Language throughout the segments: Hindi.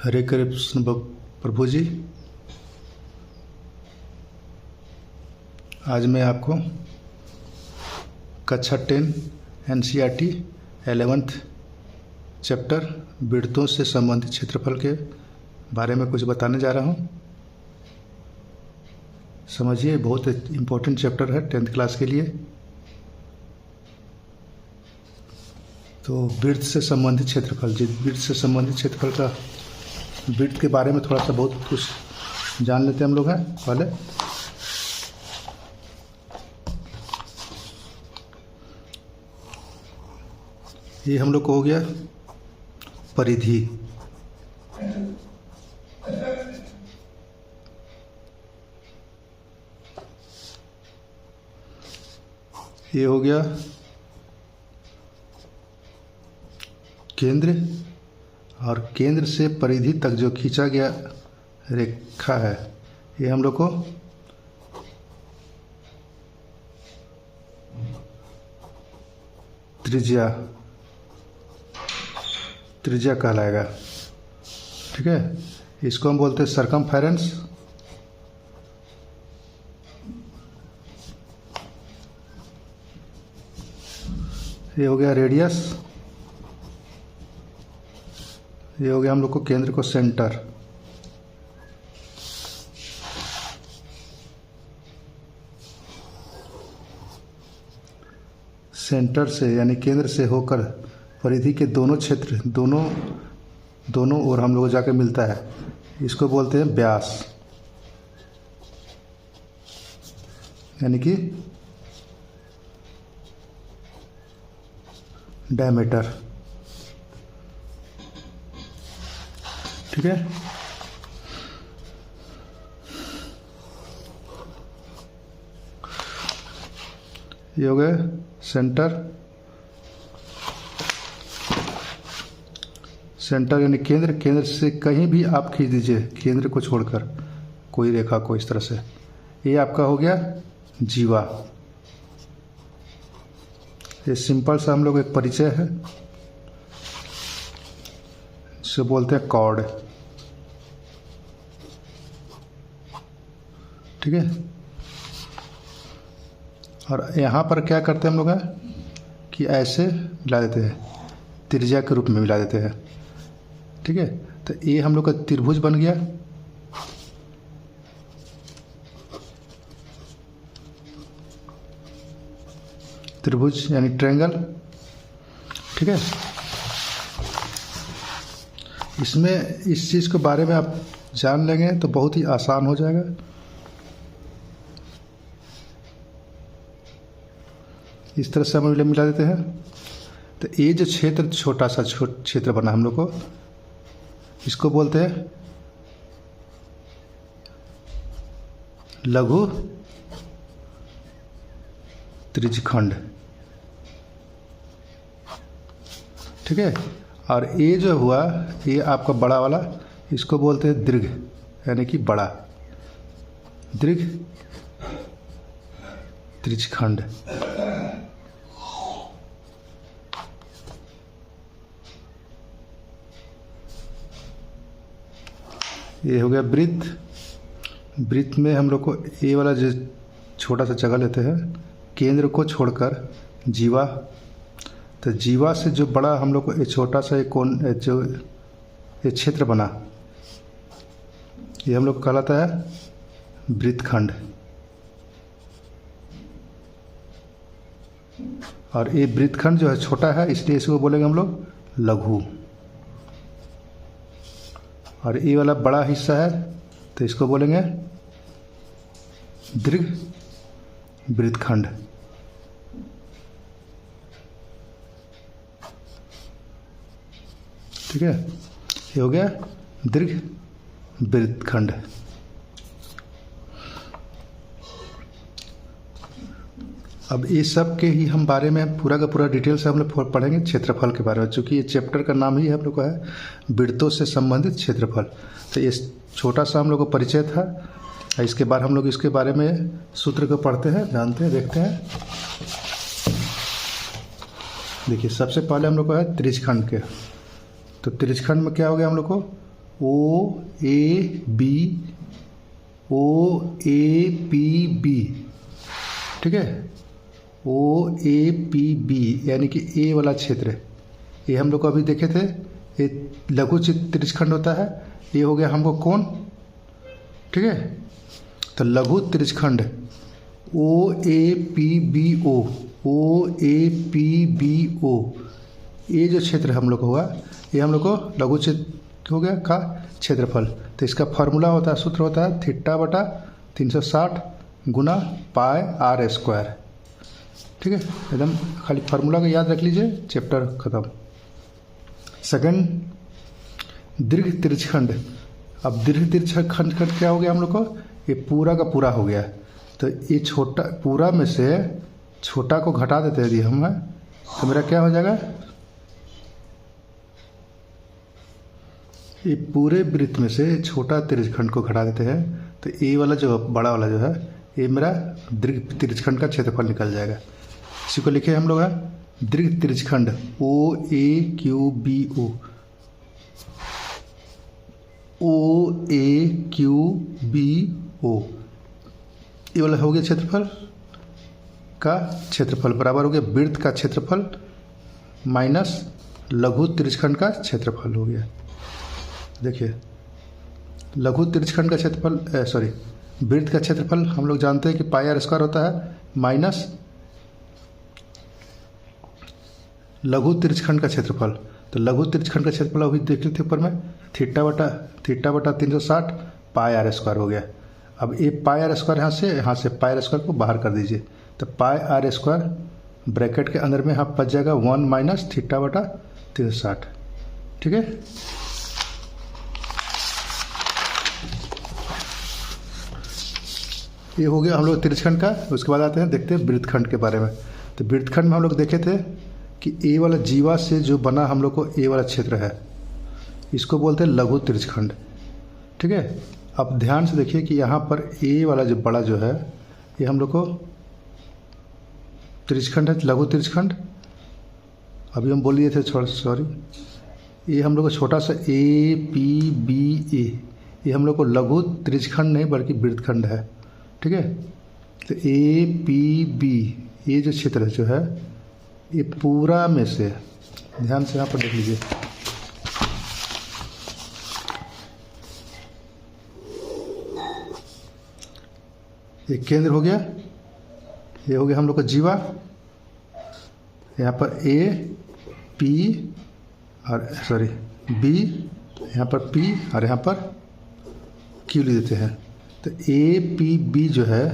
हरे कृष्ण प्रभु जी। आज मैं आपको कक्षा 10 NCERT 11th चैप्टर वृत्तों से संबंधित क्षेत्रफल के बारे में कुछ बताने जा रहा हूँ। समझिए, बहुत इम्पोर्टेंट चैप्टर है 10th क्लास के लिए। तो वृत्त से संबंधित क्षेत्रफल, वृत्त से संबंधित क्षेत्रफल का वृत्त के बारे में थोड़ा सा बहुत कुछ जान लेते हैं हम लोग हैं पहले। ये हम लोग को हो गया परिधि। ये हो गया केंद्र, और केंद्र से परिधि तक जो खींचा गया रेखा है ये हम लोग को त्रिज्या कहलाएगा। ठीक है, इसको हम बोलते हैं सरकमफेरेंस। ये हो गया रेडियस। ये हो गया हम लोग को केंद्र को सेंटर। सेंटर से यानी केंद्र से होकर परिधि के दोनों क्षेत्र दोनों ओर हम लोग को जाकर मिलता है, इसको बोलते हैं व्यास, यानी कि डायमीटर। ठीक है, ये हो गए सेंटर यानी केंद्र। केंद्र से कहीं भी आप खींच दीजिए, केंद्र को छोड़कर कोई रेखा को इस तरह से। ये आपका हो गया जीवा। ये सिंपल सा हम लोग एक परिचय है, इसे बोलते हैं कॉर्ड। ठीक है, और यहाँ पर क्या करते हैं हम लोग कि ऐसे मिला देते हैं, त्रिज्या के रूप में मिला देते हैं। ठीक है, तो ये हम लोग का त्रिभुज बन गया। त्रिभुज यानी ट्रायंगल। ठीक है, इसमें इस चीज़ के बारे में आप जान लेंगे तो बहुत ही आसान हो जाएगा। इस तरह से हम मिला देते हैं। तो ये जो क्षेत्र, छोटा सा क्षेत्र बना हम लोग को, इसको बोलते हैं लघु त्रिज्यखंड। ठीक है, और ये जो हुआ ये आपका बड़ा वाला, इसको बोलते हैं दीर्घ, यानी कि बड़ा दीर्घ त्रिज्यखंड। ये हो गया वृत्त। वृत्त में हम लोग को ये वाला जो छोटा सा जगह लेते हैं, केंद्र को छोड़कर जीवा। तो जीवा से जो बड़ा हम लोग को ये छोटा सा एक कोण, जो ये क्षेत्र बना, ये हम लोग को कहलाता है वृत्तखंड। और ये वृत्तखंड जो है छोटा है, इसलिए इसको बोलेंगे हम लोग लघु। और ये वाला बड़ा हिस्सा है तो इसको बोलेंगे दीर्घ वृत्तखंड। ठीक है, ये हो गया दीर्घ वृत्तखंड। अब इस सब के ही हम बारे में पूरा का पूरा डिटेल से हम लोग पढ़ेंगे क्षेत्रफल के बारे में, चूँकि ये चैप्टर का नाम ही हम लोग का है वृत्तों से संबंधित क्षेत्रफल। तो ये छोटा सा हम लोग को परिचय था। इसके बाद हम लोग इसके बारे में सूत्र को पढ़ते हैं, जानते हैं, देखते हैं। देखिए, सबसे पहले हम लोग को है त्रिज्यखंड के। तो त्रिज्यखंड में क्या हो गया हम लोग को, ओ ए पी बी, ठीक है, ओ ए पी बी यानी कि ए वाला क्षेत्र, ये हम लोग को अभी देखे थे, ये लघु त्रिज्यखंड होता है, ये हो गया हमको कोण, ठीक है। तो लघु त्रिज्यखंड O A P B O, O A P B O, ये जो क्षेत्र हम लोग को हुआ, ये हम लोग को लघु क्षेत्र हो गया का क्षेत्रफल। तो इसका फॉर्मूला होता है, सूत्र होता है θ/360 गुना पाई r स्क्वायर, ठीक है। एकदम खाली फार्मूला को याद रख लीजिए, चैप्टर खत्म। सेकंड, दीर्घ त्रिज्यखंड। अब दीर्घ त्रिज्यखंड क्या हो गया हम लोग को, ये पूरा का पूरा हो गया। तो ये छोटा पूरा में से छोटा को घटा देते हैं यदि हम, तो मेरा क्या हो जाएगा, ये पूरे वृत्त में से छोटा त्रिज्यखंड को घटा देते हैं, तो ए वाला जो बड़ा वाला जो है, ये मेरा दीर्घ त्रिज्यखंड का क्षेत्रफल निकल जाएगा। इसी को लिखे हम लोग दीर्घ त्रिज्यखंड ओ ए क्यू बी ओ, ओ ए क्यू बी ओ, ये वाला हो गया क्षेत्रफल का क्षेत्रफल, बराबर हो गया वृत्त का क्षेत्रफल माइनस लघु त्रिज्यखंड का क्षेत्रफल हो गया। देखिए लघु त्रिज्यखंड का क्षेत्रफल, सॉरी वृत्त का क्षेत्रफल हम लोग जानते हैं कि पाई r स्क्वायर होता है, माइनस लघु त्रिज्यखंड का क्षेत्रफल। तो लघु त्रिज्यखंड का क्षेत्रफल अभी देख लेते ऊपर में, θ/360 पाई r स्क्वायर हो गया। अब ये पाई r स्क्वायर यहाँ से पाई r स्क्वायर को बाहर कर दीजिए, तो पाई r स्क्वायर ब्रैकेट के अंदर में यहाँ बच जाएगा 1 माइनस θ/360, ठीक है। ये हो गया हम लोग त्रिज्यखंड का। उसके बाद आते हैं, देखते हैं वृत्तखंड के बारे में। तो वृत्तखंड में हम लोग देखे थे कि ए वाला जीवा से जो बना हम लोग को ए वाला क्षेत्र है, इसको बोलते हैं लघु त्रिज्यखंड, ठीक है। अब ध्यान से देखिए कि यहाँ पर ए वाला जो बड़ा जो है, ये हम लोग को त्रिज्यखंड है, लघु त्रिज्यखंड। अभी हम बोल दिए थे, सॉरी, ये हम लोग को छोटा सा ए पी बी ए, ये हम लोग को लघु त्रिज्यखंड नहीं बल्कि वृत्तखंड है, ठीक है। तो ए पी बी ये जो क्षेत्र जो है, ये पूरा में से, ध्यान से यहाँ पर देख लीजिए, ये केंद्र हो गया, ये हो गया हम लोग का जीवा, यहाँ पर ए पी और सॉरी बी, यहाँ पर पी और यहाँ पर क्यू ले देते हैं। तो ए पी बी जो है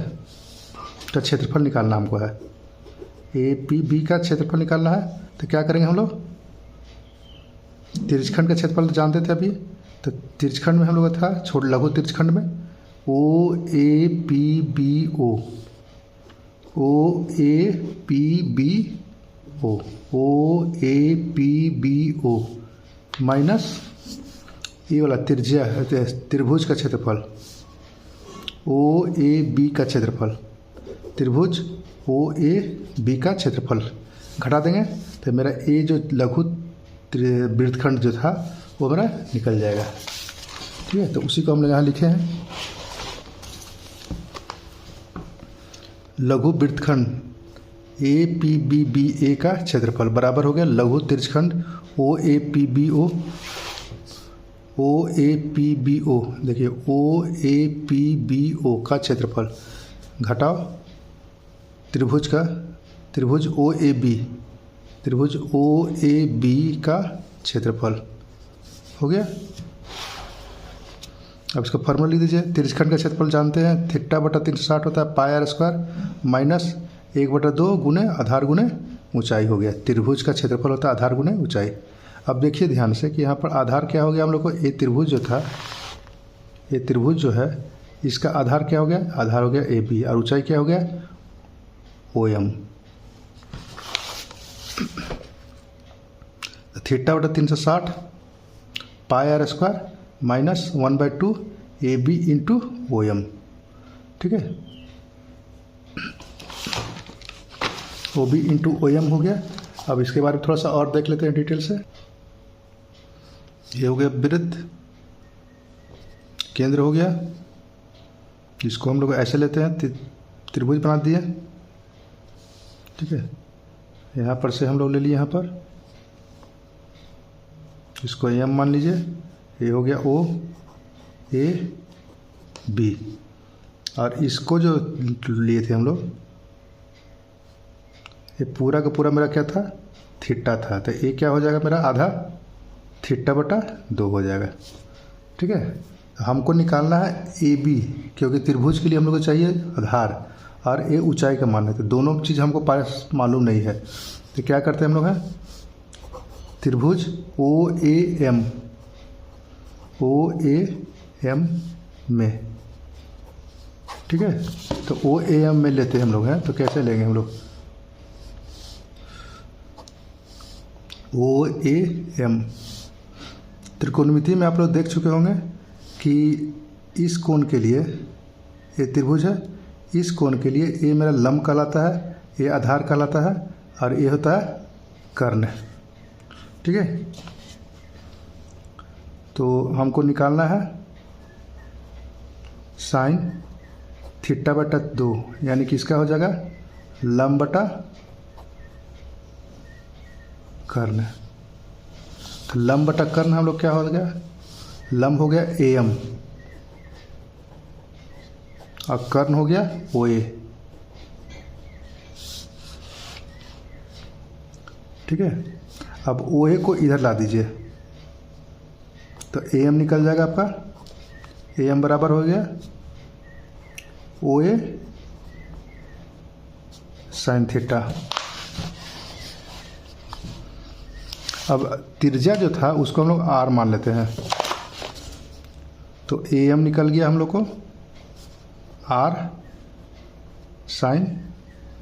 तो क्षेत्रफल निकालना हमको है, ए पी बी का क्षेत्रफल निकालना है। तो क्या करेंगे हम लोग, त्रिज्यखंड का क्षेत्रफल तो जानते थे अभी। तो त्रिज्यखंड में हम लोग था, छोटे लघु त्रिज्यखंड में O A P B O, O A P B O, O A P B O minus ये वाला त्रिभुज का क्षेत्रफल ओ ए बी का क्षेत्रफल, त्रिभुज ओ ए बी का क्षेत्रफल घटा देंगे, तो मेरा ए जो लघु वृत्तखंड जो था वो मेरा निकल जाएगा, ठीक है। तो उसी को हम लोग यहाँ लिखे हैं, लघु वृत्तखंड A P B B A का क्षेत्रफल बराबर हो गया लघु त्रिज्यखंड O A P B O, O A P B O, देखिए ओ ए पी बी ओ का क्षेत्रफल घटाओ त्रिभुज का, त्रिभुज ओ ए बी, त्रिभुज ओ ए बी का क्षेत्रफल हो गया। अब इसका फॉर्मूला लिख दीजिए, त्रिज्यखंड का क्षेत्रफल जानते हैं, θ/360 होता है पाई r स्क्वायर माइनस 1/2 गुने आधार गुने ऊंचाई हो गया। त्रिभुज का क्षेत्रफल होता है आधार गुने ऊंचाई। अब देखिए ध्यान से कि यहाँ पर आधार क्या हो गया हम लोग को, ये त्रिभुज जो था, ये त्रिभुज जो है इसका आधार क्या हो गया, आधार हो गया ए बी, और ऊंचाई क्या हो गया O M. θ/360 pi r square minus 1/2 A B into O M, ठीक है, O B into O M हो गया। अब इसके बारे में थोड़ा सा और देख लेते हैं डिटेल से। ये हो गया वृत्त, केंद्र हो गया, इसको हम लोग ऐसे लेते हैं, त्रिभुज बना दिए, ठीक है। यहाँ पर से हम लोग ले लिए, यहाँ पर इसको एम मान लीजिए, ये हो गया ओ ए बी, और इसको जो लिए थे हम लोग, ये पूरा का पूरा मेरा क्या था, थीटा था, तो ये क्या हो जाएगा मेरा आधा थीटा बटा 2 हो जाएगा, ठीक है। हमको निकालना है ए बी, क्योंकि त्रिभुज के लिए हम लोग को चाहिए आधार और ए ऊंचाई का मान है, तो दोनों चीज़ हमको पास मालूम नहीं है, तो क्या करते हैं हम लोग हैं, त्रिभुज ओ ए एम में, ठीक है। तो ओ ए एम में लेते हैं हम लोग हैं, तो कैसे लेंगे हम लोग, ओ ए एम त्रिकोणमिति में आप लोग देख चुके होंगे कि इस कोण के लिए ये त्रिभुज है, इस कोण के लिए ये मेरा लंब कहलाता है, ये आधार कहलाता है, और ये होता है कर्ण, ठीक है। तो हमको निकालना है साइन थीटा बटा 2, यानी कि इसका हो जाएगा लंब बटा कर्ण। तो लंब बटा कर्ण हम लोग क्या हो गया, लंब हो गया ए एम और कर्ण हो गया ओ ए, ठीक है। अब ओ ए को इधर ला दीजिए, तो ए एम निकल जाएगा आपका, ए एम बराबर हो गया ओ ए साइन थीटा। अब त्रिज्या जो था उसको हम लोग आर मान लेते हैं, तो ए एम निकल गया हम लोग को आर साइन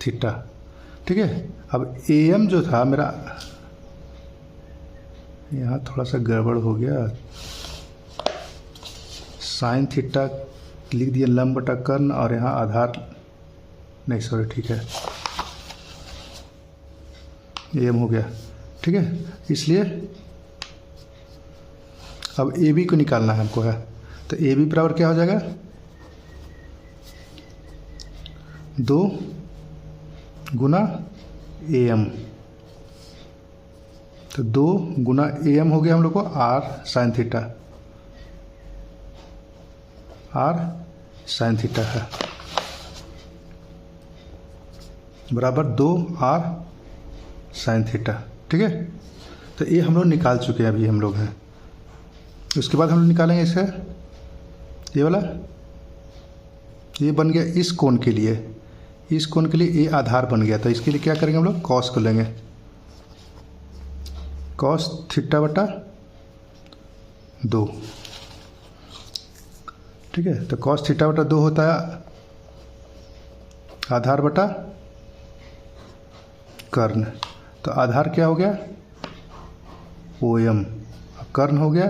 थीटा, ठीक है। अब ए एम जो था मेरा, यहाँ थोड़ा सा गड़बड़ हो गया, साइन थीटा लिख दिया लंब बटा कर्ण, और यहाँ आधार नहीं, सॉरी, ठीक है, एम हो गया, ठीक है। इसलिए अब ए बी को निकालना है हमको है, तो ए बी बराबर क्या हो जाएगा, 2 गुना ए एम, तो 2 गुना ए एम हो गया हम लोग को r sine theta, r sine theta है बराबर 2 आर साइन थीटा, ठीक है। तो ये हम लोग निकाल चुके हैं, अभी हम लोग हैं। उसके बाद हम लोग निकालेंगे इसका ये वाला, ये बन गया इस कोण के लिए, इस कोण के लिए ये आधार बन गया, तो इसके लिए क्या करेंगे हम लोग, कॉस को लेंगे, कॉस थीटा बटा 2, ठीक है। तो कॉस थीटा बटा 2 होता है आधार बटा कर्ण, तो आधार क्या हो गया ओ एम, कर्ण हो गया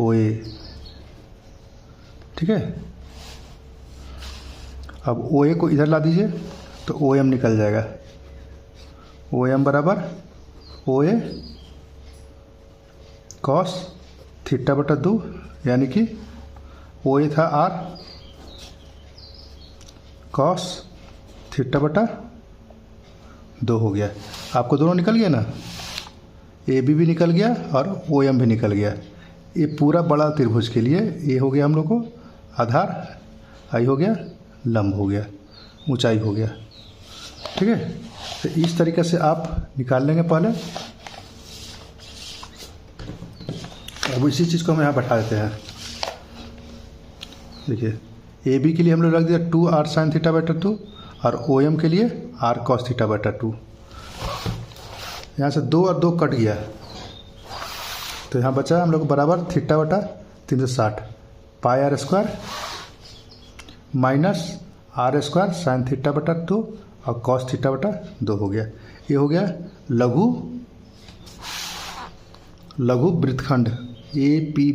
ओ ए, ठीक है। अब ओ ए को इधर ला दीजिए, तो ओ एम निकल जाएगा, ओ एम बराबर ओ ए कॉस थीटा बटा 2, यानी कि ओ ए था आर कॉस थीटा बटा 2 हो गया। आपको दोनों निकल गया ना, ए बी भी निकल गया और ओ एम भी निकल गया। ये पूरा बड़ा त्रिभुज के लिए ये हो गया हम लोग को आधार, आई हो गया लंब हो गया, ऊंचाई हो गया, ठीक है। तो इस तरीके से आप निकाल लेंगे पहले। अब इसी चीज़ को हम यहाँ बैठा देते हैं। देखिए ए बी के लिए हम लोग रख दिया 2 आर साइन थीटा बटा 2, और ओ एम के लिए आर कॉस थीटा बटा 2। यहाँ से 2 और 2 कट गया, तो यहाँ बचा हम लोग बराबर थीटा बटा 360 pi R square minus are square sine theta बटा 2 और कॉस थीटा बटा 2 हो गया। ये हो गया लघु वृत्तखंड ए पी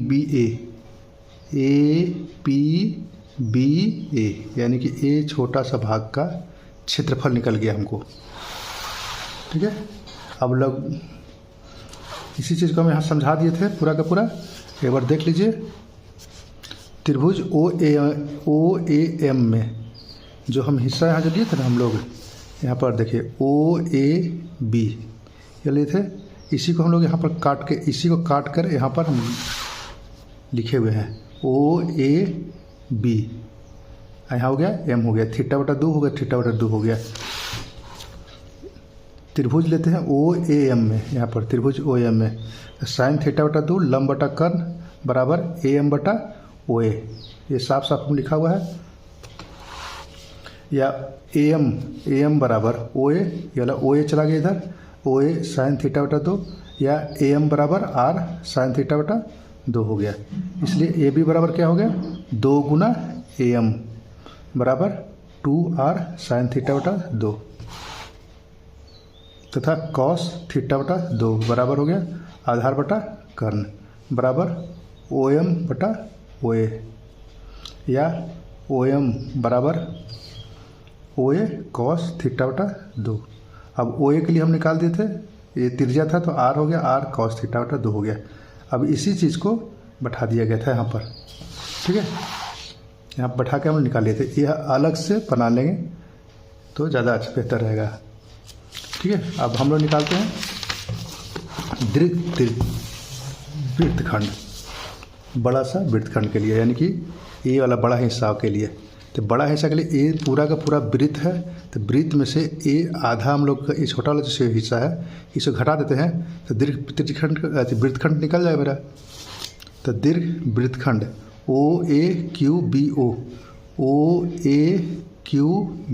बी ए, यानी कि ए छोटा सा भाग का क्षेत्रफल निकल गया हमको, ठीक है। अब इसी चीज़ को हम यहाँ समझा दिए थे पूरा का पूरा, एक बार देख लीजिए। त्रिभुज ओ ए एम में जो हम हिस्सा यहाँ जो लिए थे ना हम लोग, यहाँ पर देखिए ओ ए बी ये लिए थे, इसी को हम लोग यहाँ पर काट के, इसी को काट कर यहाँ पर हम लिखे हुए हैं ओ ए बी, यहाँ हो गया एम हो गया, थीटा बटा 2 हो गया, थीटा बटा 2 हो गया। त्रिभुज लेते हैं ओ ए एम में, यहाँ पर त्रिभुज ओ एम में साइन थीटा बटा 2 लंब बटा कर्ण बराबर ए एम बटा ओ ए, ये साफ साफ लिखा हुआ है। या ए एम बराबर ओ ए, ये वाला ओ ए चला गया इधर, ओ ए साइन थीटा बटा 2, या ए एम बराबर आर साइन थीटा बटा 2 हो गया। इसलिए ए बी बराबर क्या हो गया 2 गुना ए एम बराबर 2 आर साइन थीटा बटा 2 तथा कॉस थीटा बटा 2 बराबर हो गया आधार बटा कर्ण बराबर ओ एम बटा ओ ए, या ओ एम बराबर ओ ए कॉस थीटा बटा 2। अब ओ ए के लिए हम निकाल दिए थे, ये त्रिज्या था तो आर हो गया, आर कॉस थीटा बटा 2 हो गया। अब इसी चीज़ को बैठा दिया गया था यहाँ पर, ठीक है, यहाँ बैठा के हम निकाल लिए थे, यह अलग से बना लेंगे तो ज़्यादा अच्छा बेहतर रहेगा, ठीक है। अब हम लोग निकालते हैं वृत्तखंड, बड़ा सा वृत्तखंड के लिए, यानी कि ए वाला बड़ा हिस्सा के लिए। तो बड़ा हिस्सा के लिए ए पूरा का पूरा वृत्त है, तो वृत्त में से ए आधा हम लोग का ये छोटा वाला जो हिस्सा है इसे घटा देते हैं, तो वृत्तखंड निकल जाएगा मेरा। तो दीर्घ वृत्तखंड ओ ए क्यू बी ओ, ओ ए क्यू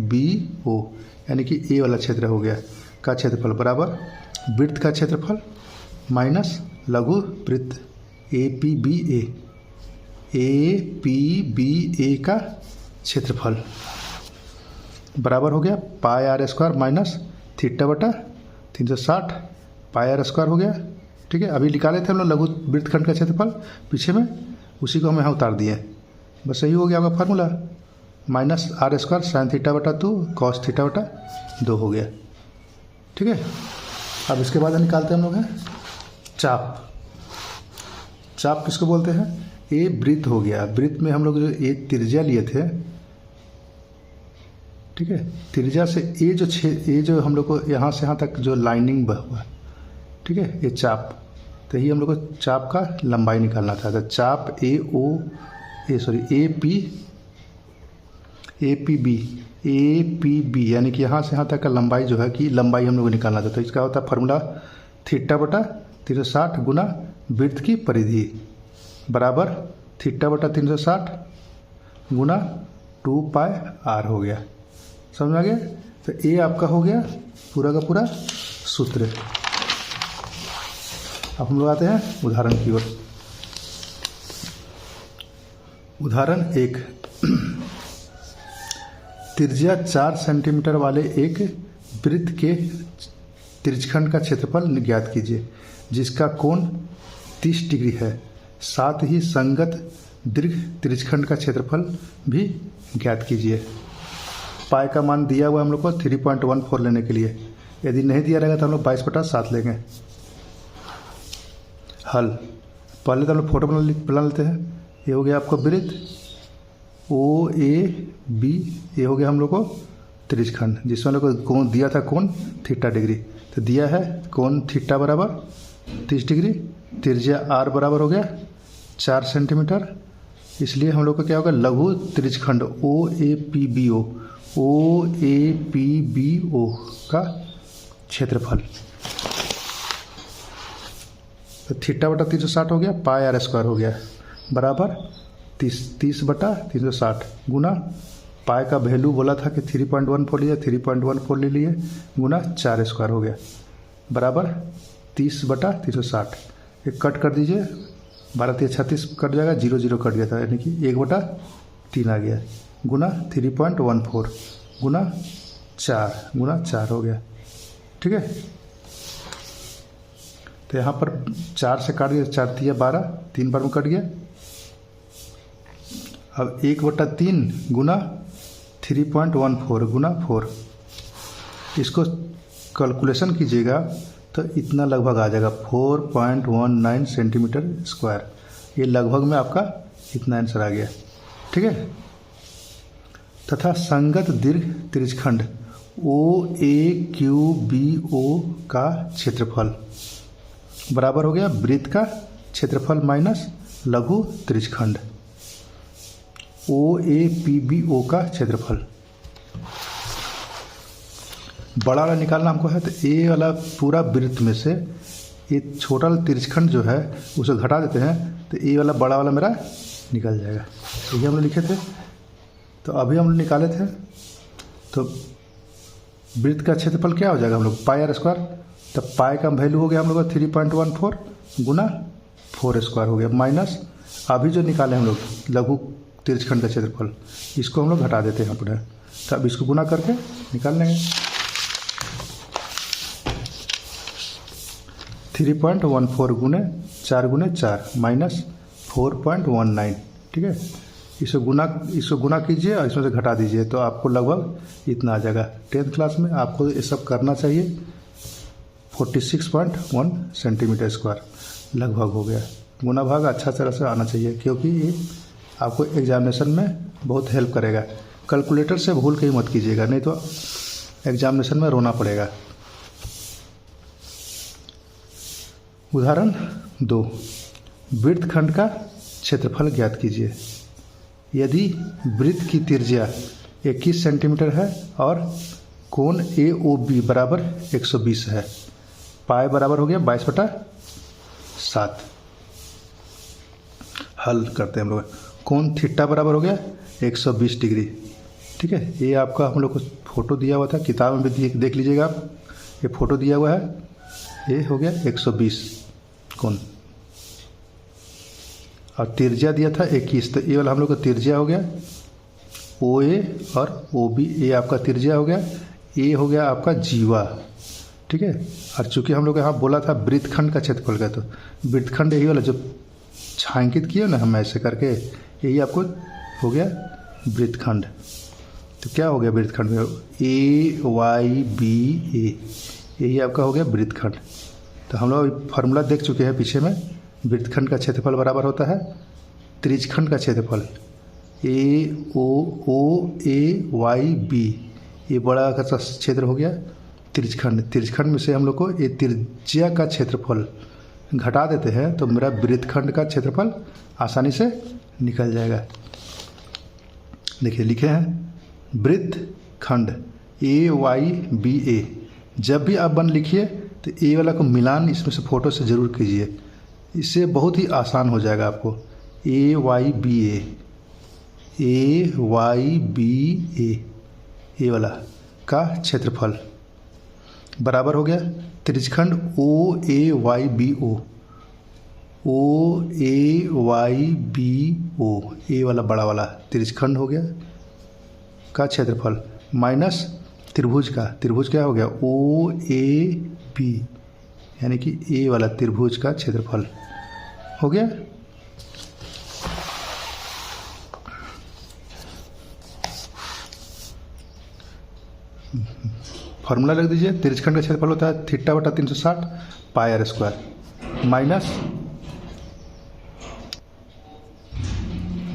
बी ओ, यानी कि ए वाला क्षेत्र हो गया का क्षेत्रफल बराबर वृत्त का क्षेत्रफल माइनस लघु वृत्त ए पी बी ए का क्षेत्रफल बराबर हो गया पाई आर स्क्वायर माइनस थीटा बटा 360 पाई आर स्क्वायर हो गया, ठीक है। अभी निकाले थे हम लोग लघु वृत्तखंड का क्षेत्रफल पीछे में, उसी को हम यहाँ उतार दिए, बस यही हो गया आपका formula, minus are square sine theta बटा 2 कॉस थीटा बटा 2 हो गया, ठीक है। अब इसके बाद निकालते हैं हम लोग हैं चाप। चाप किसको बोलते हैं, ए वृत्त हो गया, वृत्त में हम लोग जो ए त्रिज्या लिए थे, ठीक है, त्रिज्या से ए जो हम लोग को यहाँ से यहाँ तक जो लाइनिंग हुआ, ठीक है, ये चाप, तो यही हम लोग को चाप का लंबाई निकालना था। तो चाप ए पी बी यानी कि यहाँ से यहाँ तक का लंबाई जो है कि लंबाई हम लोग को निकालना था। तो इसका होता है फार्मूला थीटा बटा 360 गुना वृत्त की परिधि बराबर थीटा बटा 360 गुना 2 पाई आर हो गया, समझ में आ गया। तो ए आपका हो गया पूरा का पूरा सूत्र। अब हम लोग आते हैं उदाहरण की ओर। उदाहरण 1, त्रिज्या 4 सेंटीमीटर वाले एक वृत्त के त्रिज्यखंड का क्षेत्रफल ज्ञात कीजिए जिसका कोण 30 डिग्री है, साथ ही संगत दीर्घ त्रिज्यखंड का क्षेत्रफल भी ज्ञात कीजिए। पाई का मान दिया हुआ हम लोग को 3.14 लेने के लिए, यदि नहीं दिया रहेगा तो हम लोग 22/7 लेंगे। हल, पहले तो हम लोग फोटो बना लेते हैं। ये हो गया आपको वृत्त ओ ए बी, ये हो गया हम लोग को त्रिज्यखंड जिसमें हम लोग को कोण दिया था, कोण थीटा डिग्री, तो दिया है कोण थीटा बराबर 30 डिग्री, त्रिज्या आर बराबर हो गया 4 सेंटीमीटर, इसलिए हम लोग को क्या होगा लघु त्रिज्यखंड ओ ए पी बी ओ का क्षेत्रफल, तो थीटा बटा 360 हो गया, पाई आर स्क्वायर हो गया बराबर 30 बटा 360 गुना पाई का वैल्यू बोला था कि 3.14 लिया, 3.14 ले लिए गुना 4 स्क्वायर हो गया बराबर 30 बटा 360। एक कट कर दीजिए, 12×3 = 36 कट जाएगा, 0 कट गया था, यानी कि 1/3 आ गया गुना 3.14 गुना 4 हो गया, ठीक है। तो यहाँ पर 4 से काट गया, 4 × 12, 3 बार में कट गया। अब 1/3 गुना 3.14 गुना 4, इसको कैलकुलेशन कीजिएगा तो इतना लगभग आ जाएगा 4.19 सेंटीमीटर स्क्वायर। ये लगभग में आपका इतना आंसर आ गया। ठीक है। तथा संगत दीर्घ त्रिज्यखंड OAQBO का क्षेत्रफल बराबर हो गया वृत्त का क्षेत्रफल माइनस लघु त्रिज्यखंड OAPBO का क्षेत्रफल। बड़ा वाला निकालना हमको है, तो ए वाला पूरा वृत्त में से ये छोटा त्रिज्यखंड जो है उसे घटा देते हैं, तो ए वाला बड़ा वाला मेरा निकल जाएगा। तो ये हम लोग लिखे थे, तो अभी हम लोग निकाले थे। तो वृत्त का क्षेत्रफल क्या हो जाएगा हम लोग पाई आर स्क्वायर, तब पाई का वैल्यू हो गया हम लोग 3.14 गुना 4 स्क्वायर हो गया माइनस अभी जो निकाले हम लोग लघु त्रिज्यखंड का क्षेत्रफल, इसको हम लोग घटा देते हैं अपने। तो अब इसको गुना करके निकाल लेंगे 3.14 गुने 4 माइनस 4.19। ठीक है। इसको गुना कीजिए और इसमें से घटा दीजिए, तो आपको लगभग इतना आ जाएगा। 10th क्लास में आपको ये सब करना चाहिए। 46.1 सेंटीमीटर स्क्वायर लगभग हो गया। गुना भाग अच्छा तरह से आना चाहिए, क्योंकि ये आपको एग्जामिनेशन में बहुत हेल्प करेगा। कैलकुलेटर से भूल के ही मत कीजिएगा, नहीं तो एग्जामिनेशन में रोना पड़ेगा। उदाहरण 2, वृत्तखंड का क्षेत्रफल ज्ञात कीजिए। यदि वृत्त की त्रिज्या 21 सेंटीमीटर है और कोण AOB बराबर 120 है, पाई बराबर हो गया 22/7। हल करते हैं हम लोग। कोण थीटा बराबर हो गया 120 डिग्री। ठीक है। ये आपका हम लोग को फोटो दिया हुआ था, किताब में भी देख लीजिएगा आप, ये फोटो दिया हुआ है। ये हो गया 120 कोण और त्रिज्या दिया था 21, तो ये वाला हम लोग का त्रिज्या हो गया OA और OB। ये आपका त्रिज्या हो गया, ये हो गया आपका जीवा। ठीक है। और चूंकि हम लोग यहाँ बोला था वृत्तखंड का क्षेत्रफल का, तो वृत्तखंड यही वाला जो छायांकित किया ना हम ऐसे करके, यही आपको हो गया वृत्तखंड। तो क्या हो गया वृत्तखंड में AYBA, यही आपका हो गया वृत्तखंड। तो हम लोग फार्मूला देख चुके हैं पीछे में। वृत्तखंड का क्षेत्रफल बराबर होता है त्रिज्यखंड का क्षेत्रफल AOAYB। ये बड़ा का क्षेत्र हो गया त्रिज्यखंड। त्रिज्यखंड में से हम लोग को ये त्रिज्या का क्षेत्रफल घटा देते हैं, तो मेरा वृत्तखंड का क्षेत्रफल आसानी से निकल जाएगा। देखिए लिखे हैं वृत्तखंड AYBA। जब भी आप बन लिखिए तो ए वाला को मिलान इसमें से फोटो से ज़रूर कीजिए, इससे बहुत ही आसान हो जाएगा आपको। AYBA ए वाला का क्षेत्रफल बराबर हो गया त्रिज्यखंड OAYBO ए वाला बड़ा वाला त्रिज्यखंड हो गया का क्षेत्रफल माइनस त्रिभुज क्या हो गया OAB, यानी कि ए वाला त्रिभुज का क्षेत्रफल हो गया। फॉर्मूला रख दीजिए। त्रिज्यखंड का क्षेत्रफल होता है θ/360 pi R square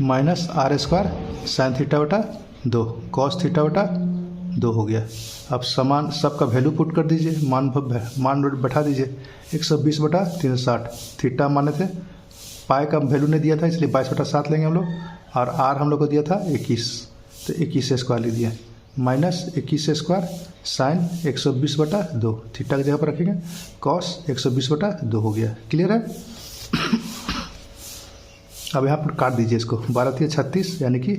minus R square sine θ/2 cos θ/2 हो गया। अब समान सबका वैल्यू पुट कर दीजिए, मान बैठा दीजिए 120/360। थीटा माने थे, पाई का वैल्यू नहीं दिया था इसलिए 22/7 लेंगे हम लोग, और आर हम लोग को दिया था 21, तो 21 स्क्वायर ले दिया माइनस 21 स्क्वायर साइन 120/2 थीटा की जगह पर रखेंगे कॉस 120/2 हो गया। क्लियर है। अब यहाँ पर काट दीजिए इसको, 12 × 36 यानी कि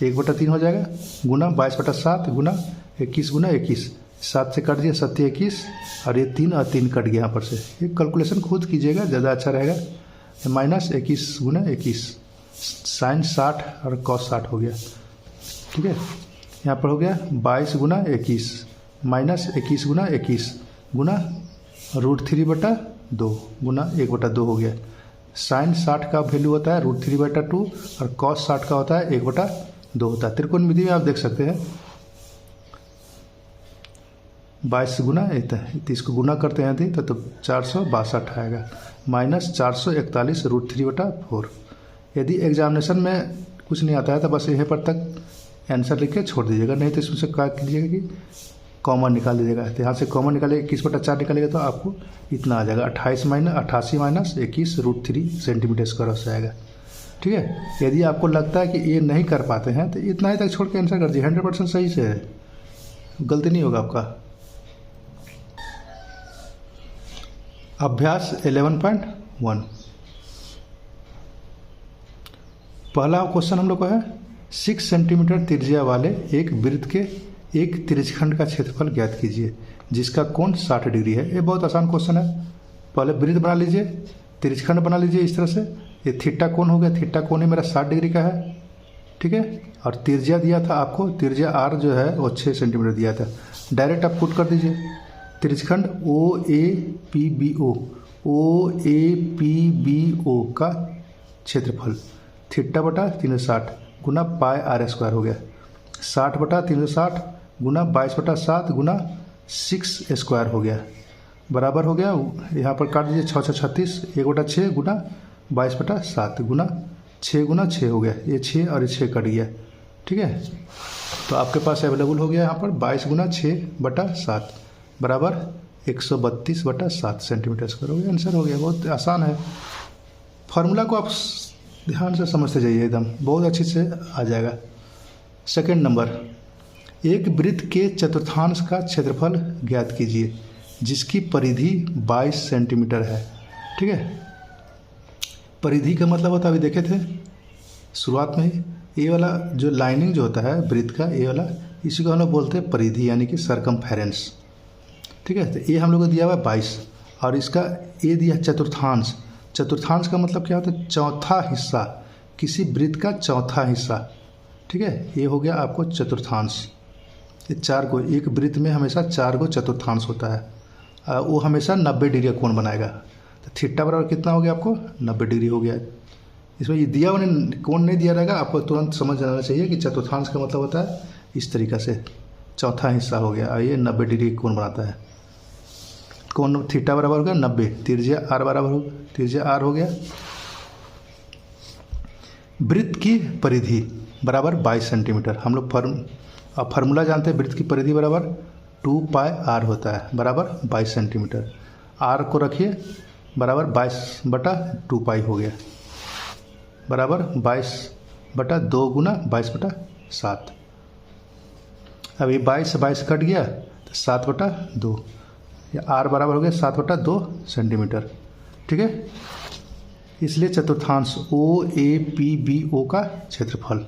1/3 हो जाएगा गुना 22/7 गुना 21 गुना 21, 7 से कट दिया 7 21, और ये 3 और 3 कट गया यहाँ पर से। ये कैलकुलेशन खुद कीजिएगा, ज़्यादा अच्छा रहेगा। माइनस 21 गुना 21 साइन 60 और कॉस 60 हो गया। ठीक है। यहाँ पर हो गया 22 गुना 21 माइनस 21 गुना 21 गुना √3/2 गुना 1/2 हो गया। साइन 60 का वैल्यू होता है √3/2 और कॉस 60 का होता है 1/2 होता है। त्रिकोणमिति में आप देख सकते हैं 22 गुना इसको गुना करते हैं तो 462 आएगा माइनस 441 √3/4, यदि एग्जामिनेशन में कुछ नहीं आता है तो बस यहीं पर तक आंसर लिख के छोड़ दीजिएगा, नहीं तो इसमें से क्या कीजिएगा कि कॉमन निकाल दीजिएगा। तो यहाँ से कॉमन निकालिए 21/4 निकालिएगा तो आपको इतना आ जाएगा 88 - 88 - सेंटीमीटर स्क्वायर हो जाएगा। ठीक है, यदि आपको लगता है कि ये नहीं कर पाते हैं तो इतना ही तक छोड़ के आंसर कर दीजिए, 100% सही से है, गलती नहीं होगा आपका। अभ्यास 11.1 पहला क्वेश्चन हम लोग का है 6 सेंटीमीटर त्रिज्या वाले एक वृत्त के एक त्रिज्यखंड का क्षेत्रफल ज्ञात कीजिए जिसका कोण 60 डिग्री है। ये बहुत आसान क्वेश्चन है। पहले वृत्त बना लीजिए, त्रिज्यखंड बना लीजिए इस तरह से। ये थीटा कोण हो गया, थीटा कोण ही मेरा 60 डिग्री का है। ठीक है, और त्रिज्या दिया था आपको, त्रिज्या आर जो है वो 6 सेंटीमीटर दिया था। डायरेक्ट आप पुट कर दीजिए त्रिज्यखंड OAPBO का क्षेत्रफल θ/360 गुना पाई r स्क्वायर हो गया। 60/360 गुना 22/7 गुना 6 स्क्वायर हो गया, बराबर हो गया। यहाँ पर काट दीजिए 6 × 6 = 36, 1/6 गुना 22/7 गुना 6 गुना 6 हो गया। ये 6 और ये 6 कट गया। ठीक है, तो आपके पास अवेलेबल हो गया यहाँ पर 22 गुना 6/7 बराबर 132/7 सेंटीमीटर स्क्वायर हो गया। आंसर हो गया। बहुत आसान है। फार्मूला को आप ध्यान से समझते जाइए, एकदम बहुत अच्छी से आ जाएगा। सेकंड नंबर, एक वृत्त के चतुर्थांश का क्षेत्रफल ज्ञात कीजिए जिसकी परिधि 22 सेंटीमीटर है। ठीक है, परिधि का मतलब होता है, अभी देखे थे शुरुआत में ही, ये वाला जो लाइनिंग जो होता है वृत्त का, ये वाला, इसी को हम लोग बोलते हैं परिधि यानी कि सरकमफेरेंस। ठीक है, तो ये हम लोग को दिया हुआ है 22 और इसका ये दिया चतुर्थांश। चतुर्थांश का मतलब क्या होता है? चौथा हिस्सा, किसी वृत्त का चौथा हिस्सा। ठीक है, ये हो गया आपको चतुर्थांश। ये 4 को, एक वृत्त में हमेशा 4 को चतुर्थांश होता है, वो हमेशा 90 डिग्री का कोण बनाएगा। तो थीटा बराबर कितना हो गया आपको? 90 डिग्री हो गया। इसमें ये दिया उन्हें कोण नहीं दिया रहेगा, आपको तुरंत समझ जाना चाहिए कि चतुर्थांश का मतलब होता है इस तरीक़ा से, चौथा हिस्सा हो गया और ये 90 डिग्री कोण बनाता है। कोण थीटा बराबर हो गया 90, त्रिज्या आर बराबर हो, त्रिज्या आर हो गया। वृत्त की परिधि बराबर 22 सेंटीमीटर। हम लोग फार्मूला जानते हैं, वृत्त की परिधि बराबर 2 पाई r होता है, बराबर 22 सेंटीमीटर। r को रखिए बराबर 22/2 पाई हो गया, बराबर 22/2 गुना 22/7। अब ये 22 से 22 कट गया तो 7/2, या r बराबर हो गया 7/2 सेंटीमीटर। ठीक है, इसलिए चतुर्थांश OAPBO का क्षेत्रफल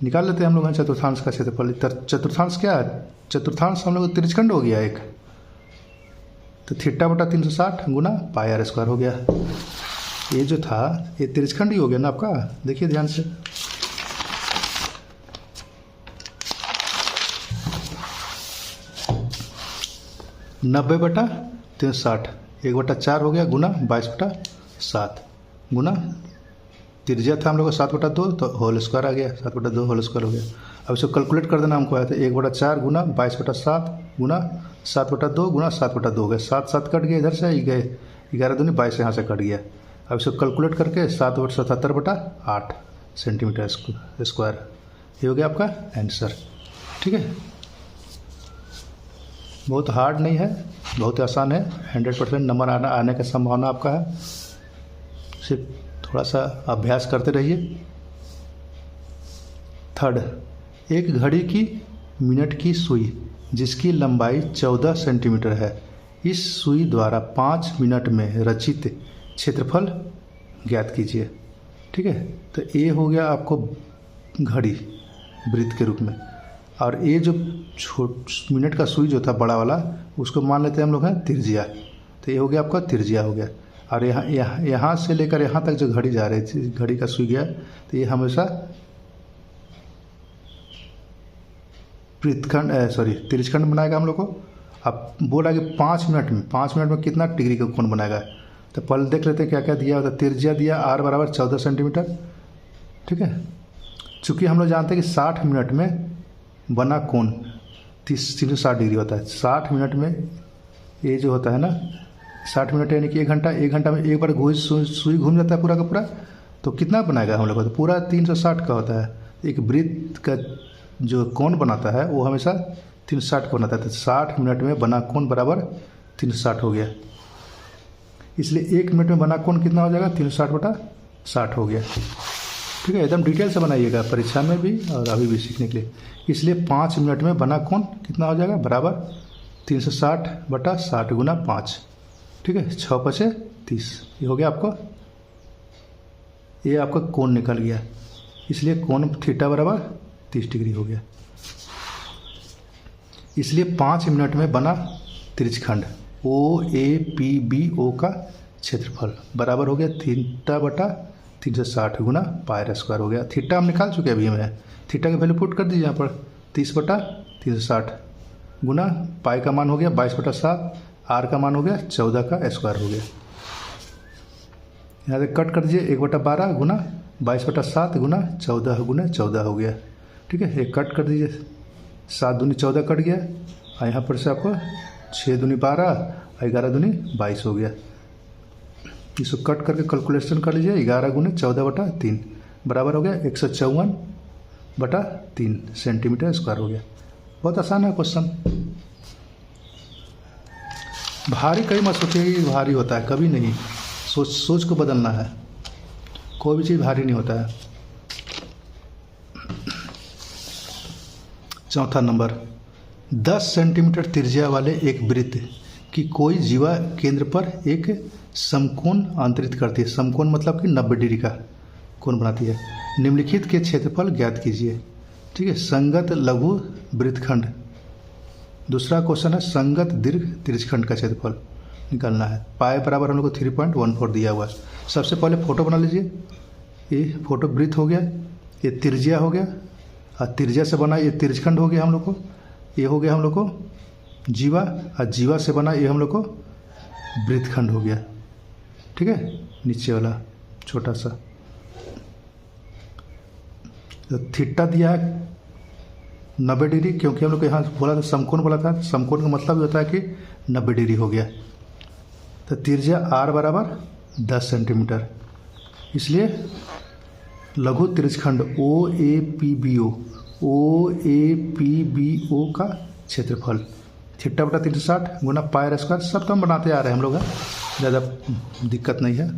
निकाल लेते हैं हम लोग। चतुर्थांश का क्षेत्रफल, चतुर्थांश क्या है? चतुर्थांश हम लोग त्रिज्यखंड हो गया एक, तो θ/360 गुना पाई r स्क्वायर हो गया। ये जो था ये त्रिज्यखंड ही हो गया ना आपका। देखिए ध्यान से, नब्बे बटा 360 1/4 हो गया गुना 22/7 गुना त्रिज्या था हम लोग का 7/2, तो होल स्क्वायर आ गया, 7/2 होल स्क्वायर हो गया। अब इसको कैलकुलेट कर देना हमको आया था 1/4 गुना 22/7 गुना 7/2 गुना 7/2 हो गया। 7 कट गया इधर से, गए 11 दूनी 22 यहाँ से कट गया। अब इसको कैलकुलेट करके 7/77/8 सेंटीमीटर स्क्वायर, ये हो गया आपका आंसर। ठीक है, बहुत हार्ड नहीं है, बहुत आसान है। 100% नंबर आने का संभावना आपका है, सिर्फ थोड़ा सा अभ्यास करते रहिए। थर्ड, एक घड़ी की मिनट की सुई जिसकी लंबाई 14 सेंटीमीटर है, इस सुई द्वारा 5 मिनट में रचित क्षेत्रफल ज्ञात कीजिए। ठीक है, तो ये हो गया आपको घड़ी वृत्त के रूप में, और ये जो मिनट का सुई जो था बड़ा वाला, उसको मान लेते हैं हम लोग हैं त्रिज्या। तो ये हो गया आपका त्रिज्या हो गया। और यहाँ से लेकर यहाँ तक जो घड़ी जा रही थी, घड़ी का सुई गया, तो ये हमेशा त्रिज्यखंड बनाएगा हम लोग को। अब बोला कि 5 मिनट में कितना डिग्री का कोण बनाएगा, तो पहले देख लेते हैं क्या क्या दिया होता है। त्रिज्या दिया r बराबर 14 सेंटीमीटर। ठीक है, चूँकि हम लोग जानते हैं कि 60 मिनट में बना कोण 360 डिग्री होता है। 60 मिनट में ये जो होता है ना, 60 मिनट यानी कि 1 घंटा, 1 घंटा में एक बार सुई घूम जाता है पूरा का पूरा, तो कितना बनाएगा हम लोग को, तो पूरा 360 का होता है। एक वृत्त का जो कोण बनाता है वो हमेशा 360 का बनाता है। तो 60 मिनट में बना कोण बराबर 360 हो गया। इसलिए 1 मिनट में बना कोण कितना हो जाएगा, 360/60 हो गया। ठीक है, एकदम डिटेल से बनाइएगा परीक्षा में भी और अभी भी सीखने के लिए। इसलिए 5 मिनट में बना कोण कितना हो जाएगा, बराबर 360/60 गुना 5। ठीक है, 6×5 = 30। ये हो गया आपको, ये आपका कोण निकल गया। इसलिए कोण थीटा बराबर 30 डिग्री हो गया। इसलिए 5 मिनट में बना त्रिज्यखंड OAPBO का क्षेत्रफल बराबर हो गया θ/360 गुना πr² हो गया। थीटा हम निकाल चुके हैं अभी में, थीटा की वैल्यू पुट कर दीजिए यहाँ पर 30/360 गुना पाई का मान हो गया 22/7, आर का मान हो गया 14 का स्क्वायर हो गया। यहाँ से कट कर दीजिए 1/12 गुना 22/7 गुना 14 गुना 14 हो गया। ठीक है, ये कट कर दीजिए, 7 दूनी 14 कट गया और यहाँ पर से आपको 6 दूनी 12 और 11 दूनी 22 हो गया। इसको कट करके कैलकुलेशन कर लीजिए, 11 गुने 14/3 बराबर हो गया 154/3 सेंटीमीटर स्क्वायर हो गया। बहुत आसान है क्वेश्चन। भारी कभी मत सोचिए कि भारी होता है, कभी नहीं। सोच को बदलना है, कोई भी चीज़ भारी नहीं होता है। चौथा नंबर, 10 सेंटीमीटर त्रिज्या वाले एक वृत्त की कोई जीवा केंद्र पर एक समकोण अंतरित करती है। समकोण मतलब कि 90 डिग्री का कोण बनाती है। निम्नलिखित के क्षेत्रफल ज्ञात कीजिए। ठीक है, संगत लघु वृत्तखंड। दूसरा क्वेश्चन है संगत दीर्घ त्रिज्यखंड का क्षेत्रफल निकालना है। पाए बराबर हम लोग को 3.14 दिया हुआ है। सबसे पहले फोटो बना लीजिए। ये फोटो वृत्त हो गया, ये त्रिज्या हो गया और त्रिज्या से बना ये त्रिज्यखंड हो गया हम लोग को। ये हो गया हम लोग को जीवा और जीवा से बना ये हम लोग को वृत्तखंड हो गया। ठीक है, नीचे वाला छोटा सा। तो थीटा दिया है 90 डिग्री, क्योंकि हम लोग यहाँ बोला था समकोण बोला था। समकोण का मतलब होता है कि 90 डिग्री हो गया। तो त्रिज्या आर बराबर 10 सेंटीमीटर। इसलिए लघु त्रिज्यखंड OAPBO का क्षेत्रफल θ/360 गुना πr²। सब तो हम बनाते आ रहे हैं हम लोग, ज़्यादा दिक्कत नहीं है,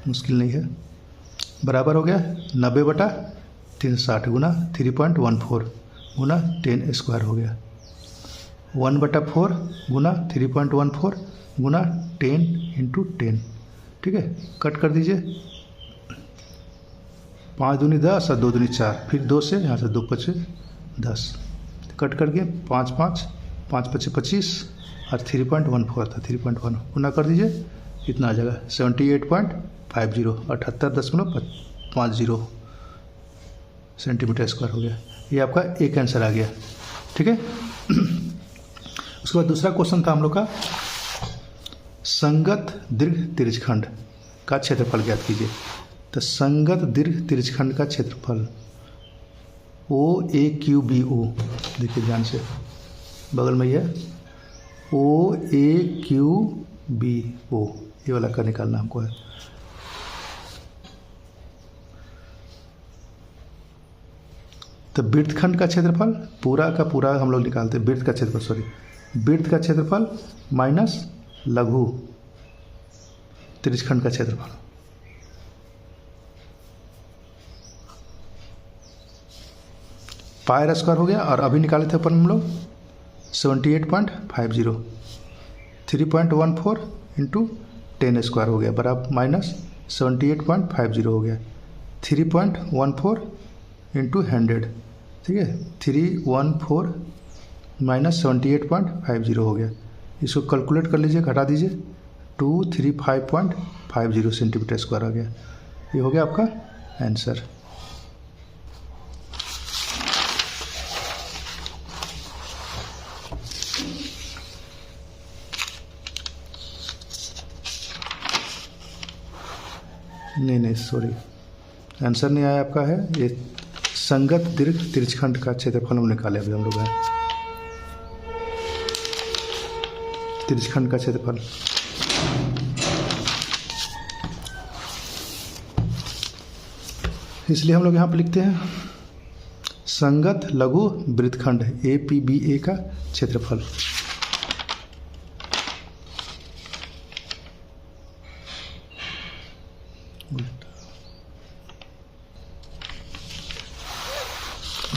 मुश्किल नहीं है। बराबर हो गया 90/360 गुना 3.14 गुना 10 स्क्वायर हो गया। 1/4 गुना 3.14 गुना 10 × 10। ठीक है, कट कर दीजिए, 5 दूनी 10 और 2 दूनी 4, फिर 2 से यहाँ से 2 × 10 कट करके 5 5 5 × 25 और 3.14 था, 3.1 गुना कर दीजिए, इतना आ जाएगा 78.50 78.50 सेंटीमीटर स्क्वायर हो गया। ये आपका एक आंसर आ गया। ठीक है, उसके बाद दूसरा क्वेश्चन था हम लोग का संगत दीर्घ त्रिज्यखंड का क्षेत्रफल ज्ञात कीजिए। तो संगत दीर्घ त्रिज्यखंड का क्षेत्रफल OAQBO, देखिए ध्यान से, बगल में ही है OAQBO, ये वाला का निकालना हमको है। तो वृत्तखंड का क्षेत्रफल पूरा का पूरा हम लोग निकालते हैं। वृत्त का क्षेत्रफल वृत्त का क्षेत्रफल माइनस लघु त्रिज्यखंड का क्षेत्रफल। πr² हो गया और अभी निकाले थे अपन हम लोग 78.50 3.14 × 10 स्क्वायर हो गया बराबर माइनस 78.50 हो गया 3.14 × 100। ठीक है, 314 माइनस 78.50 हो गया। इसको कैलकुलेट कर लीजिए, घटा दीजिए, 235.50 सेंटीमीटर स्क्वायर आ गया। ये हो गया आपका आंसर। नहीं सॉरी, आंसर नहीं आया आपका, है ये संगत दीर्घ त्रिज्यखंड का क्षेत्रफल हम निकाले अभी हम लोग हैं। त्रिज्यखंड का क्षेत्रफल इसलिए हम लोग यहाँ पर लिखते हैं संगत लघु वृत्तखंड APBA का क्षेत्रफल।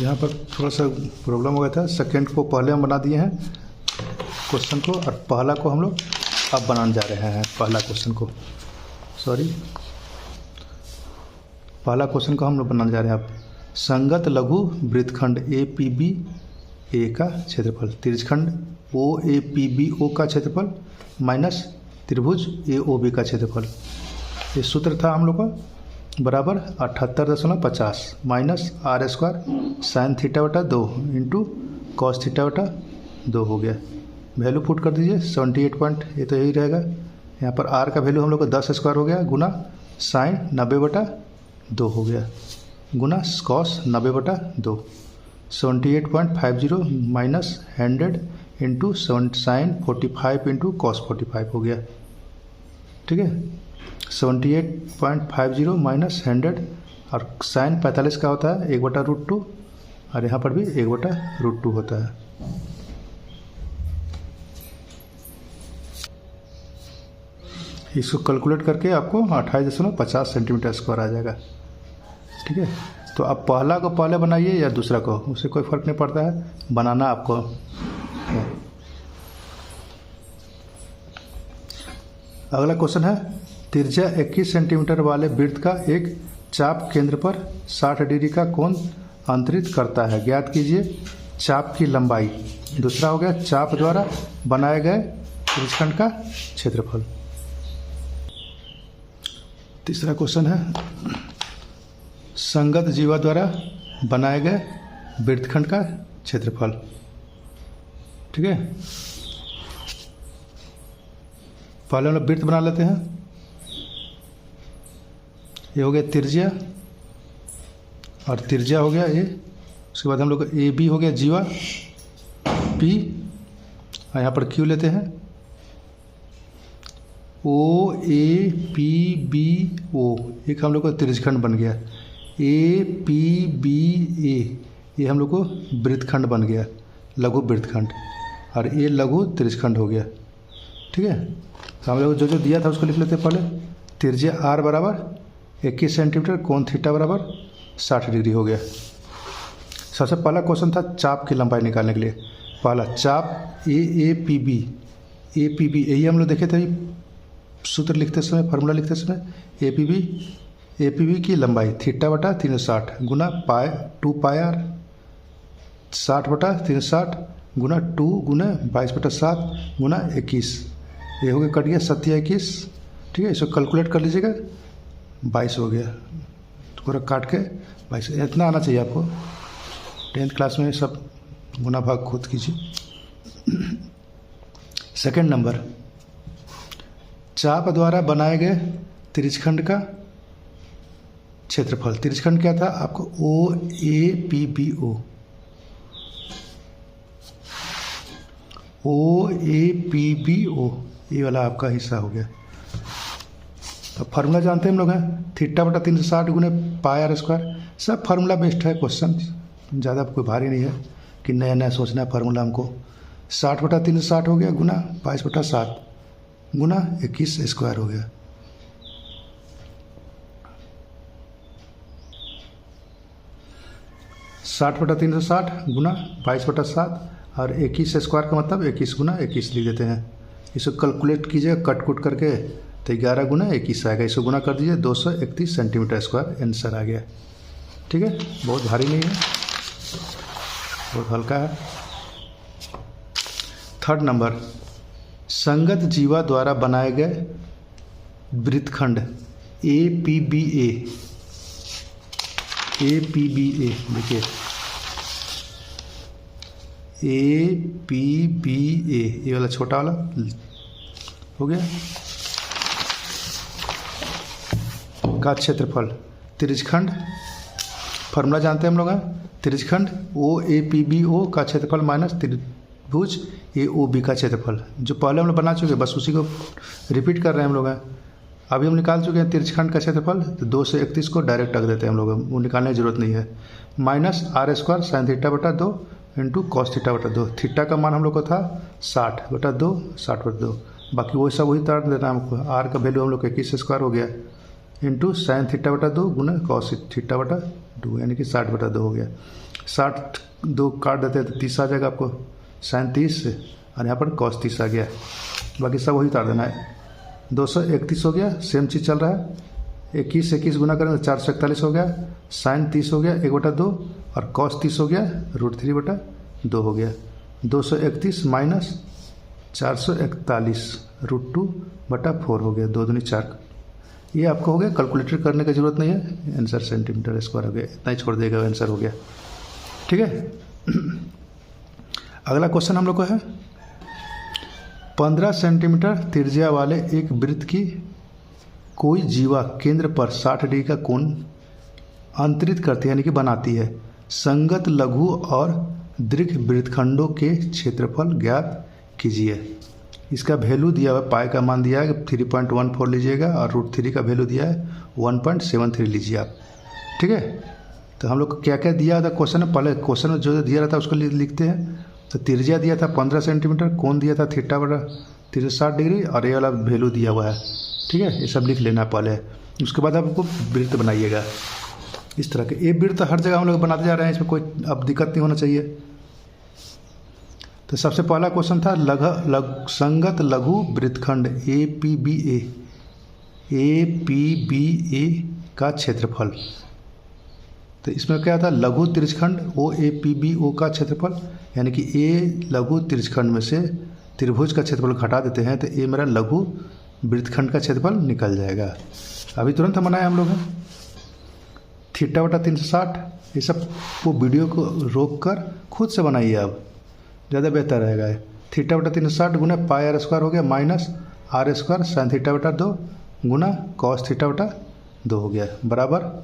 यहाँ पर थोड़ा सा प्रॉब्लम हो गया था, सेकंड को पहले हम बना दिए हैं क्वेश्चन को, और पहला को हम लोग अब बनाने जा रहे हैं। पहला क्वेश्चन को हम लोग बनाने जा रहे हैं अब। संगत लघु वृत्तखंड APBA का क्षेत्रफल, त्रिज्यखंड OAPBO का क्षेत्रफल माइनस त्रिभुज AOB का क्षेत्रफल। ये सूत्र था हम लोग का बराबर 78.50 माइनस r² साइन थीटा बटा 2 इंटू कॉस थीटा बटा 2 हो गया। वैल्यू पुट कर दीजिए 78 पॉइंट, ये तो यही रहेगा। यहाँ पर r का वैल्यू हम लोग का 10² हो गया गुना साइन 90/2 हो गया गुना cos 90/2। 78.50 minus 100 into sine 45 into cos 45 हो गया। ठीक है, 78.50 माइनस 100 और साइन 45 का होता है 1/√2 और यहाँ पर भी 1/√2 होता है। इसको कैलकुलेट करके आपको 28.50 सेंटीमीटर स्क्वायर आ जाएगा। ठीक है, तो अब पहला को पहले बनाइए या दूसरा को, उससे कोई फ़र्क नहीं पड़ता है, बनाना आपको है। अगला क्वेश्चन है त्रिज्या 21 सेंटीमीटर वाले वृत्त का एक चाप केंद्र पर 60 डिग्री का कोण अंतरित करता है, ज्ञात कीजिए चाप की लंबाई। दूसरा हो गया चाप द्वारा बनाए गए त्रिज्यखंड का क्षेत्रफल। तीसरा क्वेश्चन है संगत जीवा द्वारा बनाए गए वृत्तखंड का क्षेत्रफल। ठीक है, पहले हम लोग वृत्त बना लेते हैं। ये हो गया त्रिज्या और त्रिज्या हो गया ए, उसके बाद हम लोग का AB हो गया जीवा P और यहाँ पर Q लेते हैं OAPBO, एक हम लोग का त्रिज्यखंड बन गया। APBA ये हम लोग को वृत्तखंड बन गया, लघु वृत्तखंड, और ये लघु त्रिज्यखंड हो गया। ठीक है, तो हम लोग जो जो दिया था उसको लिख लेते हैं पहले। त्रिज्या R बराबर 21 सेंटीमीटर, कोण थीटा बराबर 60 डिग्री हो गया। सबसे पहला क्वेश्चन था चाप की लंबाई निकालने के लिए। पहला चाप AAPB यही हम लोग देखे थे सूत्र लिखते समय, फार्मूला लिखते समय। APB की लंबाई थीटा बटा 360 गुना 2 पाई r 60/360 गुना 2 गुना 22/7 गुना 21, ये हो गया, कट गया 7-21। ठीक है, इसको कैलकुलेट कर लीजिएगा, 22 हो गया। थोड़ा काट के 22, इतना आना चाहिए आपको। 10th क्लास में सब गुना भाग खुद कीजिए। सेकंड नंबर, चाप द्वारा बनाए गए त्रिज्यखंड का क्षेत्रफल। त्रिज्यखंड क्या था आपको OAPBO, ये वाला आपका हिस्सा हो गया। अब फार्मूला जानते हैं हम लोग हैं, थीटा बटा 360 गुने पाई r²। सब फार्मूला बेस्ड है क्वेश्चन, ज़्यादा कोई भारी नहीं है कि नया नया सोचना है फार्मूला हमको। 60/360 हो गया गुना 22/7 गुना 21² हो गया। साठ बटा 360 गुना 22/7 और 21² का मतलब 21 गुना 21 लिख देते हैं। इसको कैलकुलेट कीजिएगा कट कुट करके, तो 11 गुना 21 आएगा। इसको गुना कर दीजिए 231 सेंटीमीटर स्क्वायर आंसर आ गया। ठीक है, बहुत भारी नहीं है, बहुत हल्का है। थर्ड नंबर, संगत जीवा द्वारा बनाए गए वृत्तखंड APBA देखिए APBA, ये वाला छोटा वाला हो गया का क्षेत्रफल। त्रिज्यखंड फार्मूला जानते हैं हम लोग हैं, त्रिज्यखंड OAPBO का क्षेत्रफल माइनस त्रिभुज AOB का क्षेत्रफल। जो पहले हम लोग बना चुके, बस उसी को रिपीट कर रहे हैं हम लोग हैं। अभी हम निकाल चुके हैं तिरछखंड का क्षेत्रफल, तो 2 से 31 को डायरेक्ट रख देते हैं हम लोग, वो निकालने की जरूरत नहीं है। माइनस r² साइन थीटा बटा 2 इंटू कॉस थीटा बटा 2। थीटा का मान हम लोग को था 60 बटा 2, 60 बटा 2, बाकी वो सब वही तार देना हमको। r का वैल्यू हम लोग 21² हो गया, इंटू साइन थीटा बटा 2 गुना कॉस थीटा बटा 2, यानी कि 60 बटा 2 हो गया। 60 2 काट देते हैं तो 30 आ जाएगा आपको, साइन 30 से, और यहाँ पर कॉस 30 आ गया, बाकी सब वही तार देना है। 231 हो गया, सेम चीज़ चल रहा है। 21 गुना करें तो 441 हो गया, साइन 30 हो गया 1/2, और कॉस 30 हो गया √3/2 हो गया। 231 माइनस 441 √2/4 हो गया, 2 दूनी 4। ये आपको हो गया, कैलकुलेटर करने की जरूरत नहीं है, आंसर सेंटीमीटर स्क्वायर हो गया, इतना ही छोड़ देगा, आंसर हो गया। ठीक है। अगला क्वेश्चन हम लोग को है 15 सेंटीमीटर त्रिज्या वाले एक वृत्त की कोई जीवा केंद्र पर 60 डिग्री का कोण अंतरित करती है, यानी कि बनाती है। संगत लघु और दीर्घ वृत्तखंडों के क्षेत्रफल ज्ञात कीजिए। इसका वैल्यू दिया हुआ, पाई का मान दिया है 3.14 लीजिएगा, और √3 का वैल्यू दिया है 1.73 लीजिए आप। ठीक है। तो हम लोग को क्या क्या दिया था क्वेश्चन में, पहले क्वेश्चन में जो दिया रहता है उसको लिखते हैं। तो त्रिज्या दिया था 15 सेंटीमीटर, कोण दिया था थीटा बटा 360 डिग्री, और ये वाला वैल्यू दिया हुआ है। ठीक है, ये सब लिख लेना पहले, उसके बाद आपको वृत्त बनाइएगा इस तरह के। ये वृत्त हर जगह हम लोग बनाते जा रहे हैं, इसमें कोई अब दिक्कत नहीं होना चाहिए। तो सबसे पहला क्वेश्चन था संगत लघु वृत्तखंड APBA का क्षेत्रफल। तो इसमें क्या था, लघु त्रिज्यखंड OAPBO का क्षेत्रफल, यानी कि ए लघु त्रिज्यखंड में से त्रिभुज का क्षेत्रफल घटा देते हैं तो ये मेरा लघु वृत्तखंड का क्षेत्रफल निकल जाएगा। अभी तुरंत हम बनाए हम लोग हैं। थीटा बटा 360, ये सब वो वीडियो को रोक कर खुद से बनाइए, आप ज़्यादा बेहतर रहेगा। थीटा बटा 360 गुना पाई r² हो गया, माइनस r² साइन थीटा बटा 2 गुना कॉस थीटा बटा 2 हो गया, बराबर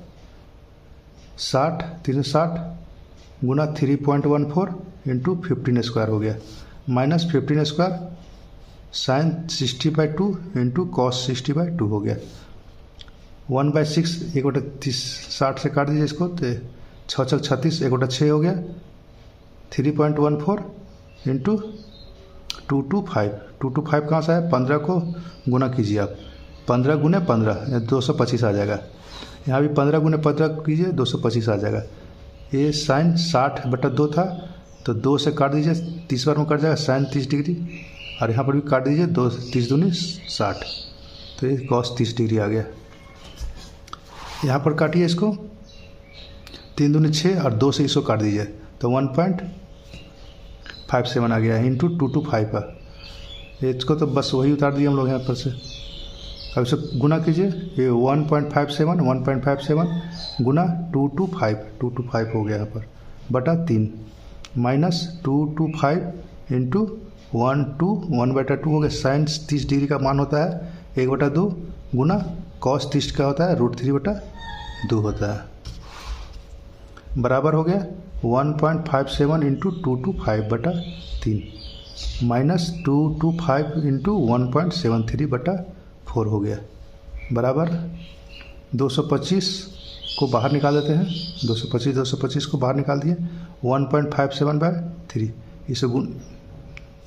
360 गुना 3.14 इंटू 15² हो गया, माइनस 15² साइन 60/2 इंटू कॉस 60/2 हो गया। 1/6 1/60 से काट दीजिए इसको, तो 6 36 1/6 हो गया। 3.14 इंटू 225 कहाँ से आया, 15 को गुना कीजिए आप, 15 गुने 15 225 आ जाएगा। यहाँ भी 15 गुने 15 कीजिए 225 आ जाएगा। ये साइन 60/2 था, तो 2 से काट दीजिए, 30 बार में कट जाएगा साइन 30 डिग्री, और यहाँ पर भी काट दीजिए 2 30 दूनी 60, तो ये कॉस 30 डिग्री आ गया। यहाँ पर काटिए इसको, 3 दूनी 6 और 2 से इसको काट दीजिए, तो 1.57 आ गया, इंटू 225 है। इसको तो बस वही उतार दिए हम लोग यहाँ पर से। अब इसे गुना कीजिए, ये 1.57 गुना 225 हो गया यहाँ पर, बटा 3 माइनस 225 इंटू 1/2 हो गया। साइन 30 डिग्री का मान होता है 1/2 गुना कॉस 30 का होता है √3/2 होता है, बराबर हो गया 1.57 इंटू 225/3 माइनस 225 इंटू 1.73/4 हो गया, बराबर 225 को बाहर निकाल देते हैं। 225 को बाहर निकाल दिए, 1.57/3 इसे गुण,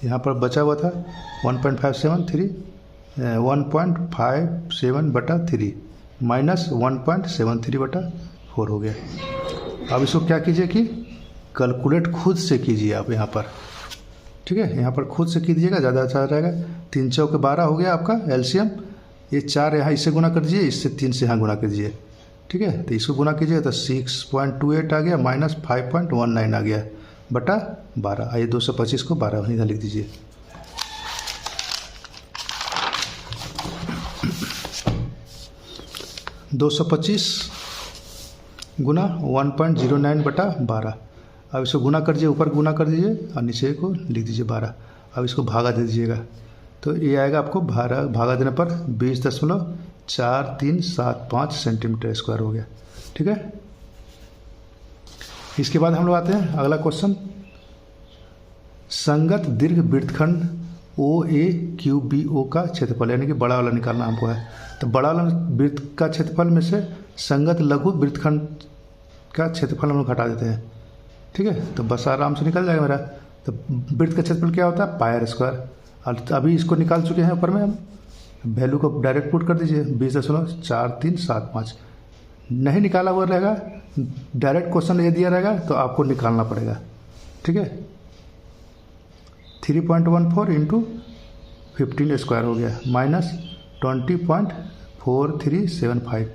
यहाँ पर बचा हुआ था 1.57/3 माइनस 1.73/4 हो गया। अब इसको क्या कीजिए कि कैलकुलेट खुद से कीजिए आप यहाँ पर। ठीक है, यहाँ पर खुद से कीजिएगा, ज़्यादा अच्छा रहेगा। 3 चौके 12 हो गया आपका एलसीएम। ये 4 यहाँ इससे गुना कर दीजिए, इससे 3 से यहाँ गुना कर दीजिए। ठीक है, तो इसको गुना कीजिए तो 6.28 आ गया, माइनस 5.19 आ गया, बटा 12। आइए 225 को 12 इधर लिख दीजिए। $225 गुना 1.09/12। अब इसको गुना कर दीजिए, ऊपर गुना कर दीजिए और नीचे को लिख दीजिए 12। अब इसको भागा दे दीजिएगा, तो ये आएगा आपको भागा देने पर 20.4375 सेंटीमीटर स्क्वायर हो गया। ठीक है, इसके बाद हम लोग आते हैं अगला क्वेश्चन। संगत दीर्घ वृत्तखंड OAQBO का क्षेत्रफल, यानी कि बड़ा वाला निकालना हमको है। तो तो बड़ा वृत्त का क्षेत्रफल में से संगत लघु वृत्तखंड का क्षेत्रफल हम लोग घटा देते हैं। ठीक है, तो बस आराम से निकल जाएगा मेरा। तो वृत्त का क्षेत्रफल क्या होता है? पाई r स्क्वायर। और अभी इसको निकाल चुके हैं ऊपर में हम, वैल्यू को डायरेक्ट पुट कर दीजिए 20.4375। नहीं निकाला हुआ रहेगा, डायरेक्ट क्वेश्चन ये दिया रहेगा तो आपको निकालना पड़ेगा। ठीक है, 3.14 इंटू 15 स्क्वायर हो गया माइनस 20.4375।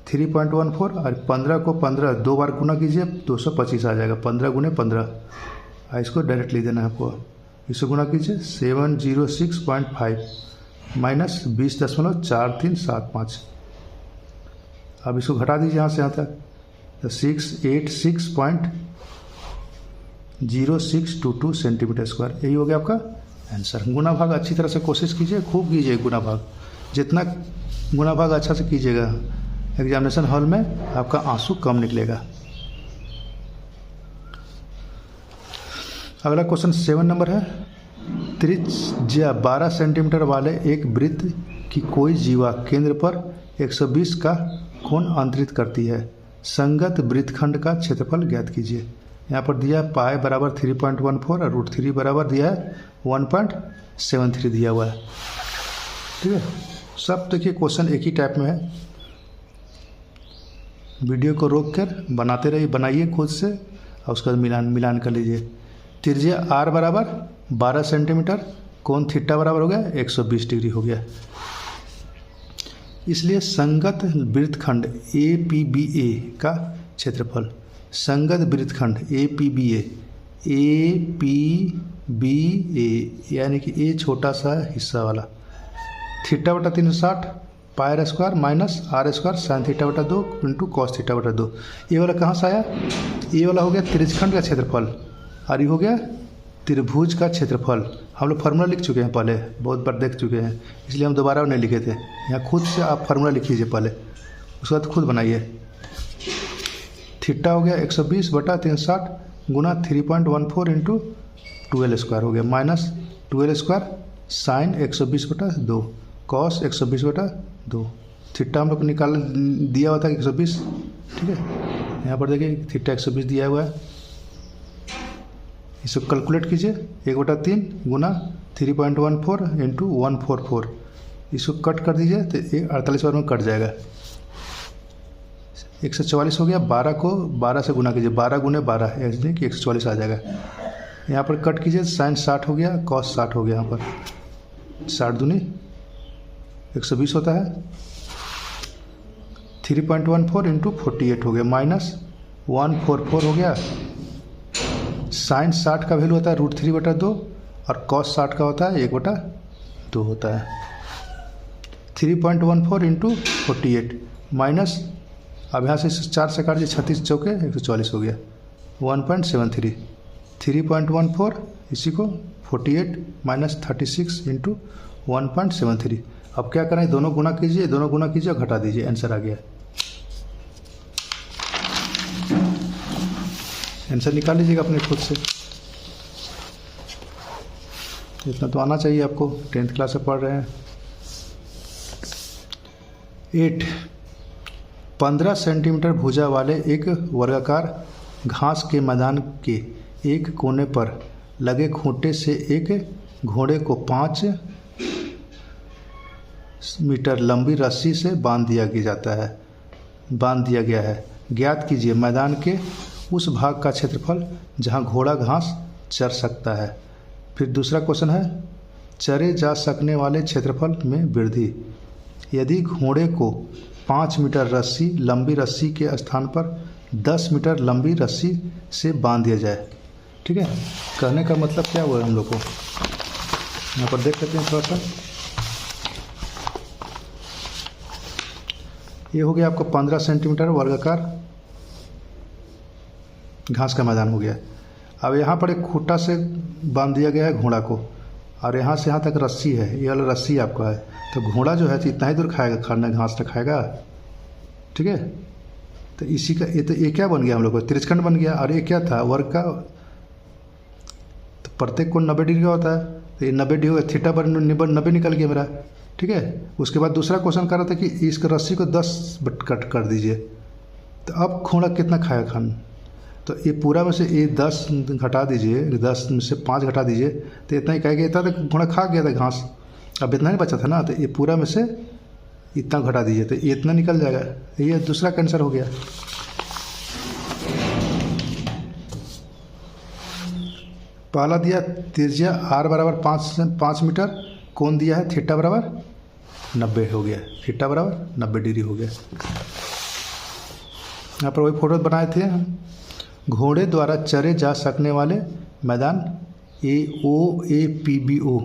3.14 और 15 को 15 दो बार गुना कीजिए 225 आ जाएगा। 15 गुने 15, इसको डायरेक्ट ले देना है आपको। इसको गुना कीजिए 706.5 माइनस 20.4375। अब इसको घटा दीजिए यहाँ से यहाँ तक, तो 686.0622 सेंटीमीटर स्क्वायर। यही हो गया आपका आंसर। गुना भाग अच्छी तरह से कोशिश कीजिए, खूब कीजिए गुना भाग। जितना गुना भाग अच्छा से कीजिएगा, एग्जामिनेशन हॉल में आपका आंसू कम निकलेगा। अगला क्वेश्चन 7 नंबर है। त्रिज्या 12 सेंटीमीटर वाले एक वृत्त की कोई जीवा केंद्र पर 120 का कोण अंतरित करती है। संगत वृत्तखंड का क्षेत्रफल ज्ञात कीजिए। यहाँ पर दिया है पाई बराबर 3.14 और √3 बराबर दिया है 1.73 दिया हुआ है। ठीक है, सब देखिए क्वेश्चन एक ही टाइप में है। वीडियो को रोक कर बनाते रहिए, बनाइए खुद से और उसका मिलान कर लीजिए। त्रिज्या r बराबर 12 सेंटीमीटर, कोण थीटा बराबर हो गया 120 डिग्री हो गया। इसलिए संगत वृत्तखंड APBA का क्षेत्रफल, संगत वृत्तखंड APBA यानी कि ए छोटा सा हिस्सा वाला, थीटा बटा 360 पाई r square minus r square sine theta बटा 2 इंटू कॉस थीटा बटा 2। ये वाला कहाँ से आया? ये वाला हो गया त्रिज्यखंड का क्षेत्रफल और ये हो गया त्रिभुज का क्षेत्रफल। हम लोग फार्मूला लिख चुके हैं पहले, बहुत बार देख चुके हैं, इसलिए हम दोबारा नहीं लिखे थे। यहाँ खुद से आप फार्मूला लिख लीजिए पहले, उसके बाद खुद बनाइए। थीटा हो गया 120 बटा 360 गुना 3.14 इंटू 12 स्क्वायर हो गया माइनस 12 स्क्वायर साइन 120 बटा 2 कॉस 120 बटा 2। थीटा हम लोग निकाल दिया हुआ था 120। ठीक है, यहाँ पर देखिए थीटा 120 दिया हुआ है। इसको कैलकुलेट कीजिए 1/3 गुना 3.14 इंटू 144। इसको कट कर दीजिए तो 48 बार में कट जाएगा। 144 हो गया। 12 को 12 से गुना कीजिए, 12 गुने 12 यानी कि 144 आ जाएगा। यहाँ पर कट कीजिए, साइन 60 हो गया, कॉस 60 हो गया। यहाँ पर 60 दूनी 120 होता है। 3.14 इंटू 48 हो गया माइनस 144 हो गया। साइन 60 का वैल्यू होता है √3 बटा 2 और कॉस 60 का होता है 1/2 होता है। 3.14 इंटू 48 माइनस, अब यहाँ से 4 से काट दिए, 36 चौके 144 हो गया 1.73। 3.14 इसी को 48 माइनस 36 इंटू 1.73। अब क्या करें, दोनों गुना कीजिए, दोनों गुना कीजिए और घटा दीजिए, आंसर आ गया। आंसर निकाल लीजिएगा अपने खुद से, इतना तो आना चाहिए आपको, 10th क्लास से पढ़ रहे हैं। 8 15 सेंटीमीटर भुजा वाले एक वर्गाकार घास के मैदान के एक कोने पर लगे खूंटे से एक घोड़े को 5 मीटर लंबी रस्सी से बांध दिया गया है। ज्ञात कीजिए मैदान के उस भाग का क्षेत्रफल जहां घोड़ा घास चर सकता है। फिर दूसरा क्वेश्चन है, चरे जा सकने वाले क्षेत्रफल में वृद्धि यदि घोड़े को 5 मीटर लंबी रस्सी के स्थान पर 10 मीटर लंबी रस्सी से बांध दिया जाए। ठीक है, कहने का मतलब क्या हुआ हम लोग को, यहाँ पर देख लेते हैं थोड़ा सा। ये हो गया आपको 15 सेंटीमीटर वर्गाकार घास का मैदान हो गया। अब यहाँ पर एक खूंटा से बांध दिया गया है घोड़ा को, और यहाँ से यहाँ तक रस्सी है, ये वाला रस्सी आपका है। तो घोड़ा जो है तो इतना ही दूर खाएगा, खाना घास तो खाएगा। ठीक है, तो इसी का ये क्या बन गया हम लोग को, त्रिज्यखंड बन गया। और ये क्या था, वर्ग का, तो प्रत्येक कोण 90 डिग्री का होता है, तो ये 90 डिग्री होगा, थीटा पर 90 निकल गया मेरा। ठीक है। उसके बाद दूसरा क्वेश्चन कर रहा था कि इस रस्सी को 10 कट कर दीजिए, तो अब घोड़ा कितना खाएगा खाना। तो ये पूरा में से ये 10 घटा दीजिए, 10 में से 5 घटा दीजिए, तो इतना ही कहेगा। इतना तो घोड़ा खा गया था घास, अब इतना नहीं बचा था ना, तो ये पूरा में से इतना घटा दीजिए, तो ये इतना निकल जाएगा। ये दूसरा का आंसर हो गया। पहला दिया त्रिज्या r बराबर 5 मीटर, कोण दिया है थीटा बराबर 90 हो गया, थीटा बराबर 90 डिग्री हो गया। यहाँ पर वही फोटो बनाए थे हम। घोड़े द्वारा चरे जा सकने वाले मैदान OAPBO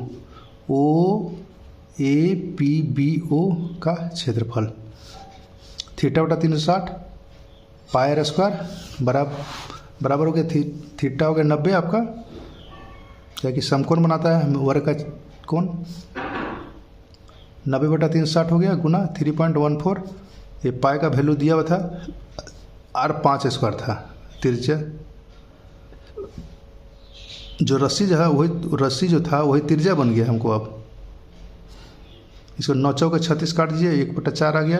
का क्षेत्रफल थीटा बटा 360 पाई r स्क्वायर बराबर हो गया थीटा हो गया 90 आपका, क्या कि समकोण बनाता है वर्ग का कोण। 90 बटा 360 हो गया गुना 3.14। ये पाई का वैल्यू दिया हुआ था r 5 स्क्वायर था। त्रिज्या जो रस्सी जो है वही था वही त्रिज्या बन गया हमको। अब इसको 9 चौके 36 काट दीजिए, 1/4 आ गया,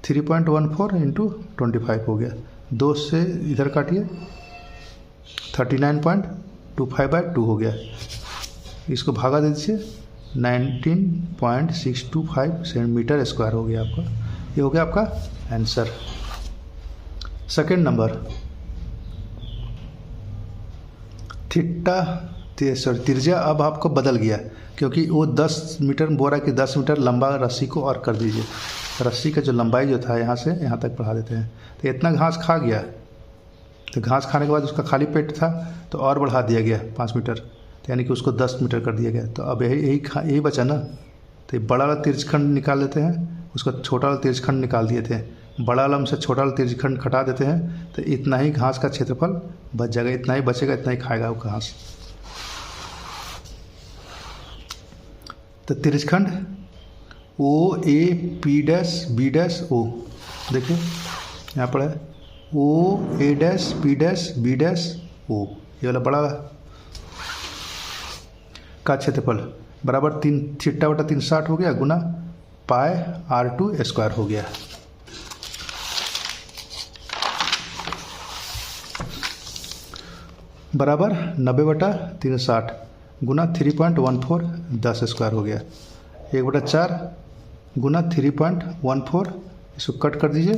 3.14 इंटू 25 हो गया। 2 से इधर काटिए 39.25/2 हो गया। इसको भागा दे दीजिए 19.625 सेंटीमीटर स्क्वायर हो गया आपका। ये हो गया आपका आंसर। सेकेंड नंबर थीटा त्रिज्या अब आपको बदल गया, क्योंकि वो 10 मीटर बोरा की 10 मीटर लंबा रस्सी को और कर दीजिए। रस्सी का जो लंबाई जो था यहाँ से यहाँ तक बढ़ा देते हैं। तो इतना घास खा गया, तो घास खाने के बाद उसका खाली पेट था तो और बढ़ा दिया गया 5 मीटर, तो यानी कि उसको 10 मीटर कर दिया गया। तो अब यही बचा ना, तो बड़ा वाला तिरछखंड निकाल लेते हैं, उसका छोटा वाला तिरछखंड निकाल दिए थे। बड़ा वाला में से छोटा वाला तिरछखंड घटा देते हैं, तो इतना ही घास का क्षेत्रफल बच जाएगा, इतना ही बचेगा, इतना ही खाएगा वो घास। तो तिरछखंड OAP'B' देखिए यहाँ पर है OA'B', ये वाला बड़ा का क्षेत्रफल बराबर 3 थीटा बटा 360 हो गया गुना पाई r2 स्क्वायर हो गया। बराबर 90 बटा 360 गुना 3.14 10 स्क्वायर हो गया। 1/4 गुना 3.14, इसको कट कर दीजिए,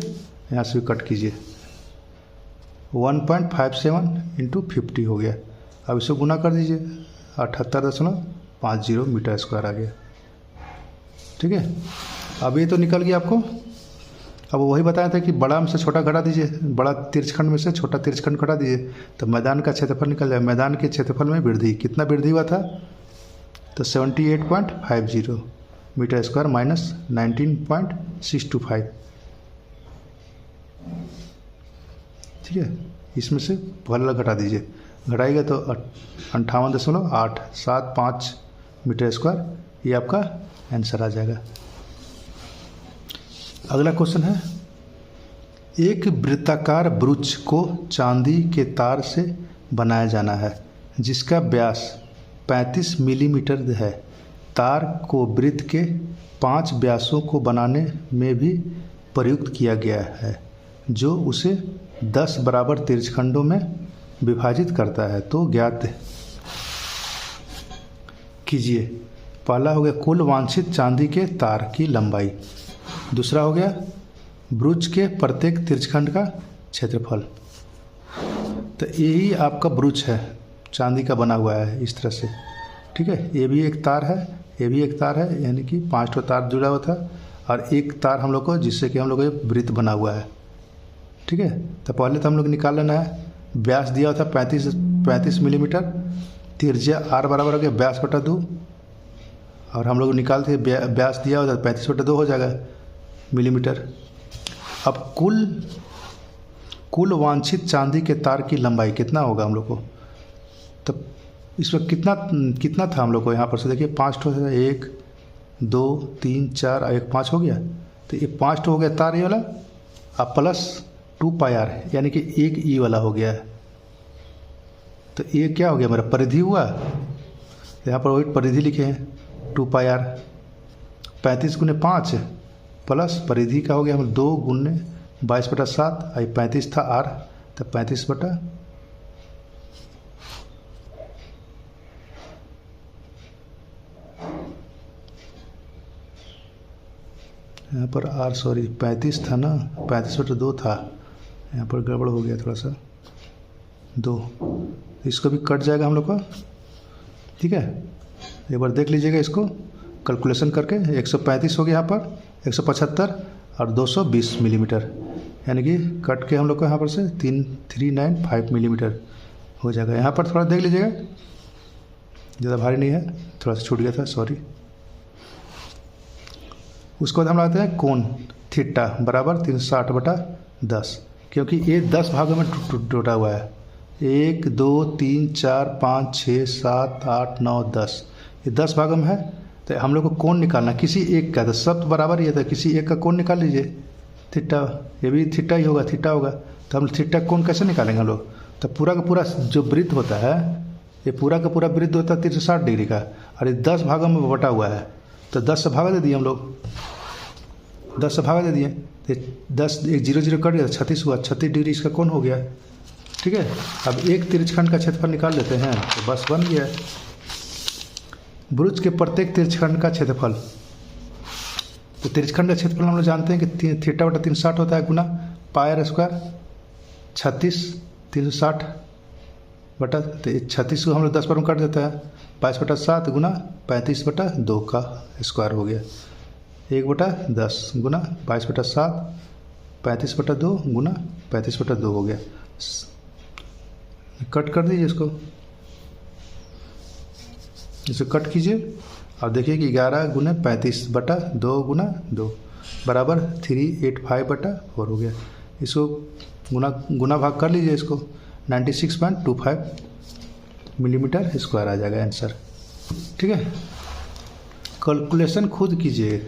यहाँ से भी कट कीजिए, 1.57 इंटू 50 हो गया। अब इसको गुना कर दीजिए 78.50 मीटर स्क्वायर आ गया। ठीक है, अब ये तो निकल गया आपको। अब वही बताया था कि बड़ा में से छोटा घटा दीजिए, बड़ा तिरछखंड में से छोटा तिरछखंड घटा दीजिए, तो मैदान का क्षेत्रफल निकल जाए। मैदान के क्षेत्रफल में वृद्धि कितना वृद्धि हुआ था, तो 78.50 मीटर स्क्वायर माइनस 19.625। ठीक है, इसमें से पहला घटा दीजिए, घटाएगा तो 58.875 मीटर स्क्वायर, ये आपका आंसर आ जाएगा। अगला क्वेश्चन है, एक वृत्ताकार ब्रुच को चांदी के तार से बनाया जाना है जिसका व्यास 35 मिलीमीटर है। तार को वृत्त के 5 व्यासों को बनाने में भी प्रयुक्त किया गया है, जो उसे 10 बराबर तिरछखंडों में विभाजित करता है। तो ज्ञात कीजिए। पहला हो गया कुल वांछित चांदी के तार की लंबाई, दूसरा हो गया ब्रुच के प्रत्येक तिरछखंड का क्षेत्रफल। तो यही आपका ब्रुच है, चांदी का बना हुआ है इस तरह से। ठीक है, ये भी एक तार है, ये भी एक तार है, यानी कि 5 तार जुड़ा हुआ था, और एक तार हम लोग को जिससे कि हम लोग को वृत्त बना हुआ है। ठीक है, तो पहले तो हम लोग निकाल लेना है। व्यास दिया हुआ था 35 मिलीमीटर, त्रिज्या r बराबर हो गया व्यास बटा 2, और हम लोग निकालते व्यास दिया हुआ था 35 बटा 2 हो जाएगा मिलीमीटर। अब कुल वांछित चांदी के तार की लंबाई कितना होगा हम लोग को, तो इसमें कितना था हम लोग को, यहाँ पर से देखिए 5 ठो है, 1 2 3 4 और 1 5 हो गया। तो ये 5 ठो हो गया तार ये वाला, अब प्लस 2 पाई r, यानी कि 1 ई वाला हो गया। तो ये क्या हो गया मेरा परिधि हुआ, यहाँ पर वही परिधि लिखे हैं 2 पाई r। 35 गुने 5 प्लस परिधि का हो गया हम 2 गुने 22/7, 35 था आर, तो 35 बटा यहाँ पर आर, सॉरी 35 था ना, 35/2 था, यहाँ पर गड़बड़ हो गया थोड़ा सा 2, इसको भी कट जाएगा हम लोग का। ठीक है, एक बार देख लीजिएगा इसको कैलकुलेशन करके। 135 हो गया यहाँ पर, 175 और 220 मिलीमीटर, यानी कि कट के हम लोग को यहाँ पर से 395 मिलीमीटर हो जाएगा। यहाँ पर थोड़ा देख लीजिएगा, ज़्यादा भारी नहीं है, थोड़ा सा छूट गया था, सॉरी। उसके बाद हम लगाते हैं कोण थीटा बराबर 360/10, क्योंकि ये 10 भागों में टूटा हुआ है। 1 2 3 4 5 6 7 8 9 10, ये 10 भागों में है। तो हम लोग को कोण निकालना किसी एक का, तो सब बराबर ही है, तो किसी एक का कोण निकाल लीजिए। थीटा, ये भी थीटा ही होगा, थीटा होगा। तो हम थीटा कोण कैसे निकालेंगे हम लोग? तो पूरा का पूरा जो वृत्त होता है, ये पूरा का पूरा वृत्त होता है 360 डिग्री का, और ये 10 भागों में बटा हुआ है। तो 10 से भागा दे दिए हम लोग, 10 से भागा दे दिए, तो 10 1 0 0 कट गया, 36 हुआ, 36 डिग्री इसका कोण हो गया। ठीक है, अब एक तिरछखंड का क्षेत्रफल निकाल लेते हैं, तो बस बन गया। भुज के प्रत्येक तिरछखंड का क्षेत्रफल, तो तिरछखंड का क्षेत्रफल हम लोग जानते हैं कि थीटा बटा 360 होता है गुना पाई आर स्क्वायर, 36 360 बटा, तो 36 को हम लोग 10 पर काट देते हैं, 22/7 गुना 35/2 का स्क्वायर हो गया, 1/10 गुना 22/7, 35/2 गुना 35/2 हो गया। कट कर दीजिए इसको, इसे कट कीजिए और देखिए कि 11 गुना 35/2 गुना 2 बराबर 385/4 हो गया। इसको गुना भाग कर लीजिए, इसको 96.25 मिलीमीटर स्क्वायर आ जाएगा आंसर। ठीक है, कैलकुलेशन खुद कीजिए।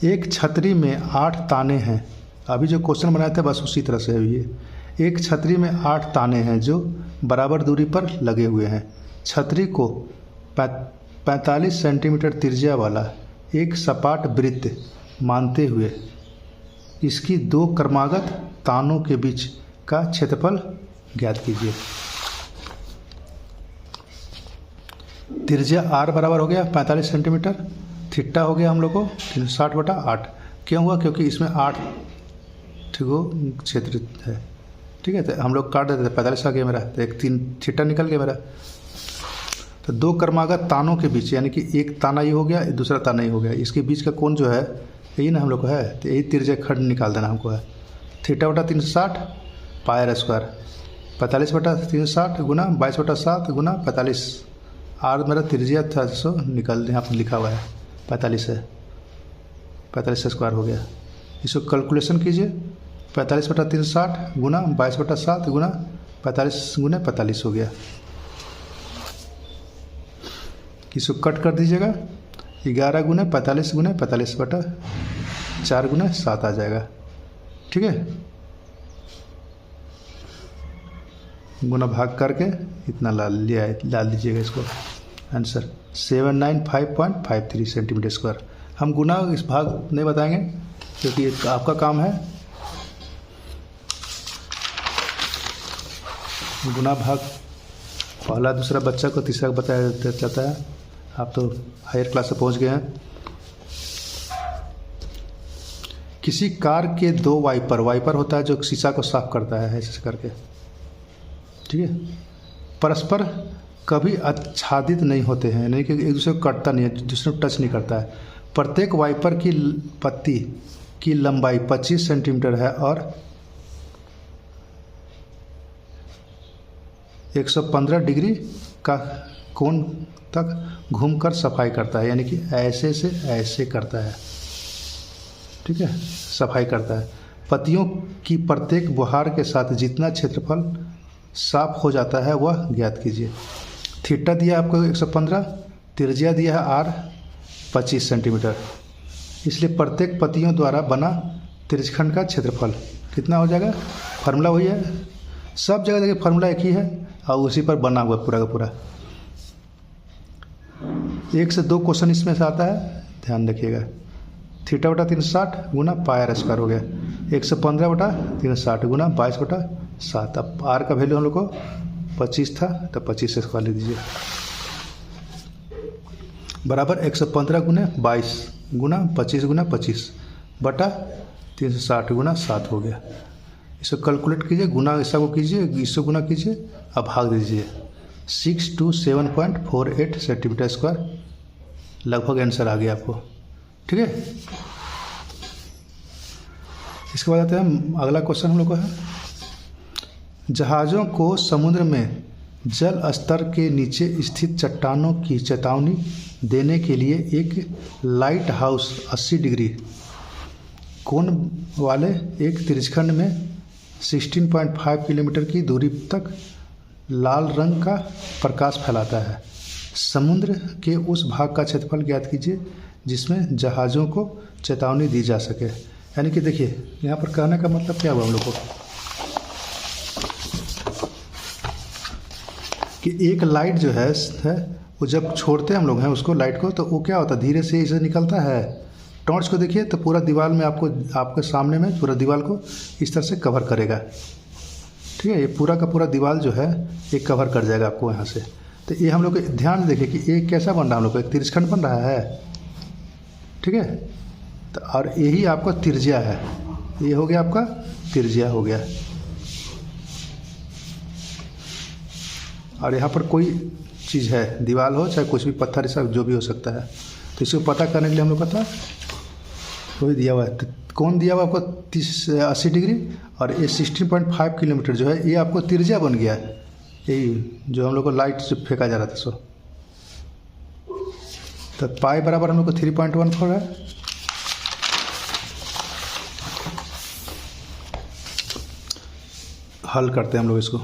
एक छतरी में 8 ताने हैं, अभी जो क्वेश्चन बनाए थे बस उसी तरह से है ये। एक छतरी में 8 ताने हैं जो बराबर दूरी पर लगे हुए हैं। छतरी को 45 सेंटीमीटर त्रिज्या वाला एक सपाट वृत्त मानते हुए इसकी 2 क्रमागत तानों के बीच का क्षेत्रफल ज्ञात कीजिए। त्रिज्या r बराबर हो गया 45 सेंटीमीटर, थीटा हो गया हम लोग को 360/8। क्यों हुआ? क्योंकि इसमें 8 क्षेत्र है। ठीक है, तो हम लोग काट देते थे, 45 आ गया मेरा, तो एक 3 थीटा निकल गया मेरा। तो 2 क्रमागत तानों के बीच, यानी कि एक ताना ये हो गया, दूसरा ताना ये हो गया, इसके बीच का कोण जो है यही ना हम लोग को है, तो यही त्रिज्या खंड निकाल देना हमको है। थीटा बटा 360 पाई आर स्क्वायर, 45/360 गुना 22/7 गुना 45, आर मेरा त्रिज्या था, सो निकल यहाँ पर लिखा हुआ है 45 है, 45 स्क्वायर हो गया। इसको कैलकुलेशन कीजिए, 45/360 गुना 22/7 गुना 45 गुना 45 हो गया। इसको कट कर दीजिएगा, 11 गुना 45 गुना 45/4 गुना 7 आ जाएगा। ठीक है, गुना भाग करके इतना डाल दीजिएगा इसको, आंसर 795.53 सेंटीमीटर स्क्वायर। हम गुना इस भाग नहीं बताएंगे क्योंकि आपका काम है। गुना भाग पहला दूसरा बच्चा को तीसरा को बताया जाता है, आप तो हायर क्लास से पहुंच गए हैं। किसी कार के 2 वाइपर होता है जो शीशा को साफ करता है ऐसे करके, ठीक है, परस्पर कभी आच्छादित नहीं होते हैं, यानी कि एक दूसरे को कटता नहीं है, दूसरे को टच नहीं करता है। प्रत्येक वाइपर की पत्ती की लंबाई 25 सेंटीमीटर है और 115 डिग्री का कोण तक घूमकर सफाई करता है, यानी कि ऐसे से ऐसे करता है। ठीक है, सफाई करता है। पत्तियों की प्रत्येक बुहार के साथ जितना क्षेत्रफल साफ हो जाता है वह ज्ञात कीजिए। थीटा दिया आपको 115, त्रिज्या दिया है r 25 सेंटीमीटर, इसलिए प्रत्येक पत्तियों द्वारा बना त्रिज्यखंड का क्षेत्रफल कितना हो जाएगा? फार्मूला वही है, सब जगह देखिए फार्मूला एक ही है और उसी पर बना हुआ पूरा का पूरा। 1 से 2 क्वेश्चन इसमें से आता है, ध्यान रखिएगा। थीटा बटा 360 गुना पाई आर स्क्वायर हो गया 115 बटा 360 गुना 22/7। अब आर का वैल्यू हम लोग को 25 था तो 25 से स्क्वायर ले दीजिए बराबर 115 गुना 22 गुना 25 गुना 25 बटा 360 गुना 7 हो गया। इसको कैलकुलेट कीजिए, गुना ऐसा को कीजिए, इसको गुना कीजिए, अब भाग दीजिए। 627.48 सेंटीमीटर स्क्वायर लगभग आंसर आ गया आपको। ठीक है, इसके बाद आते हैं अगला क्वेश्चन हम लोग का है, जहाज़ों को समुद्र में जल स्तर के नीचे स्थित चट्टानों की चेतावनी देने के लिए एक लाइट हाउस 80 डिग्री कोण वाले एक तिरछखंड में 16.5 किलोमीटर की दूरी तक लाल रंग का प्रकाश फैलाता है। समुद्र के उस भाग का क्षेत्रफल ज्ञात कीजिए जिसमें जहाज़ों को चेतावनी दी जा सके। यानी कि देखिए यहाँ पर कहने का मतलब क्या हुआ हम लोग को कि एक लाइट जो है वो जब छोड़ते हैं हम लोग हैं उसको लाइट को, तो वो क्या होता है धीरे से इसे निकलता है। टॉर्च को देखिए तो पूरा दीवार में आपको आपके सामने में पूरा दीवार को इस तरह से कवर करेगा। ठीक है, ये पूरा का पूरा दीवार जो है ये कवर कर जाएगा आपको यहाँ से। तो ये हम लोग ध्यान देखिए कि ये कैसा बन रहा है, हम लोग को एक तिरछखंड बन रहा है। ठीक है, तो और यही आपका त्रिज्या है, ये हो गया आपका त्रिज्या हो गया। और यहाँ पर कोई चीज़ है, दीवार हो चाहे कुछ भी पत्थर ऐसा जो भी हो सकता है। तो इसको पता करने के लिए हम लोग पता वही दिया हुआ है। तो कौन दिया हुआ आपको 80 डिग्री और ये 16.5 किलोमीटर जो है ये आपको त्रिज्या बन गया है। यही जो हम लोग को लाइट से फेंका जा रहा था सो। तो पाई बराबर हम लोग को 3.14 है। हल करते हैं हम लोग इसको।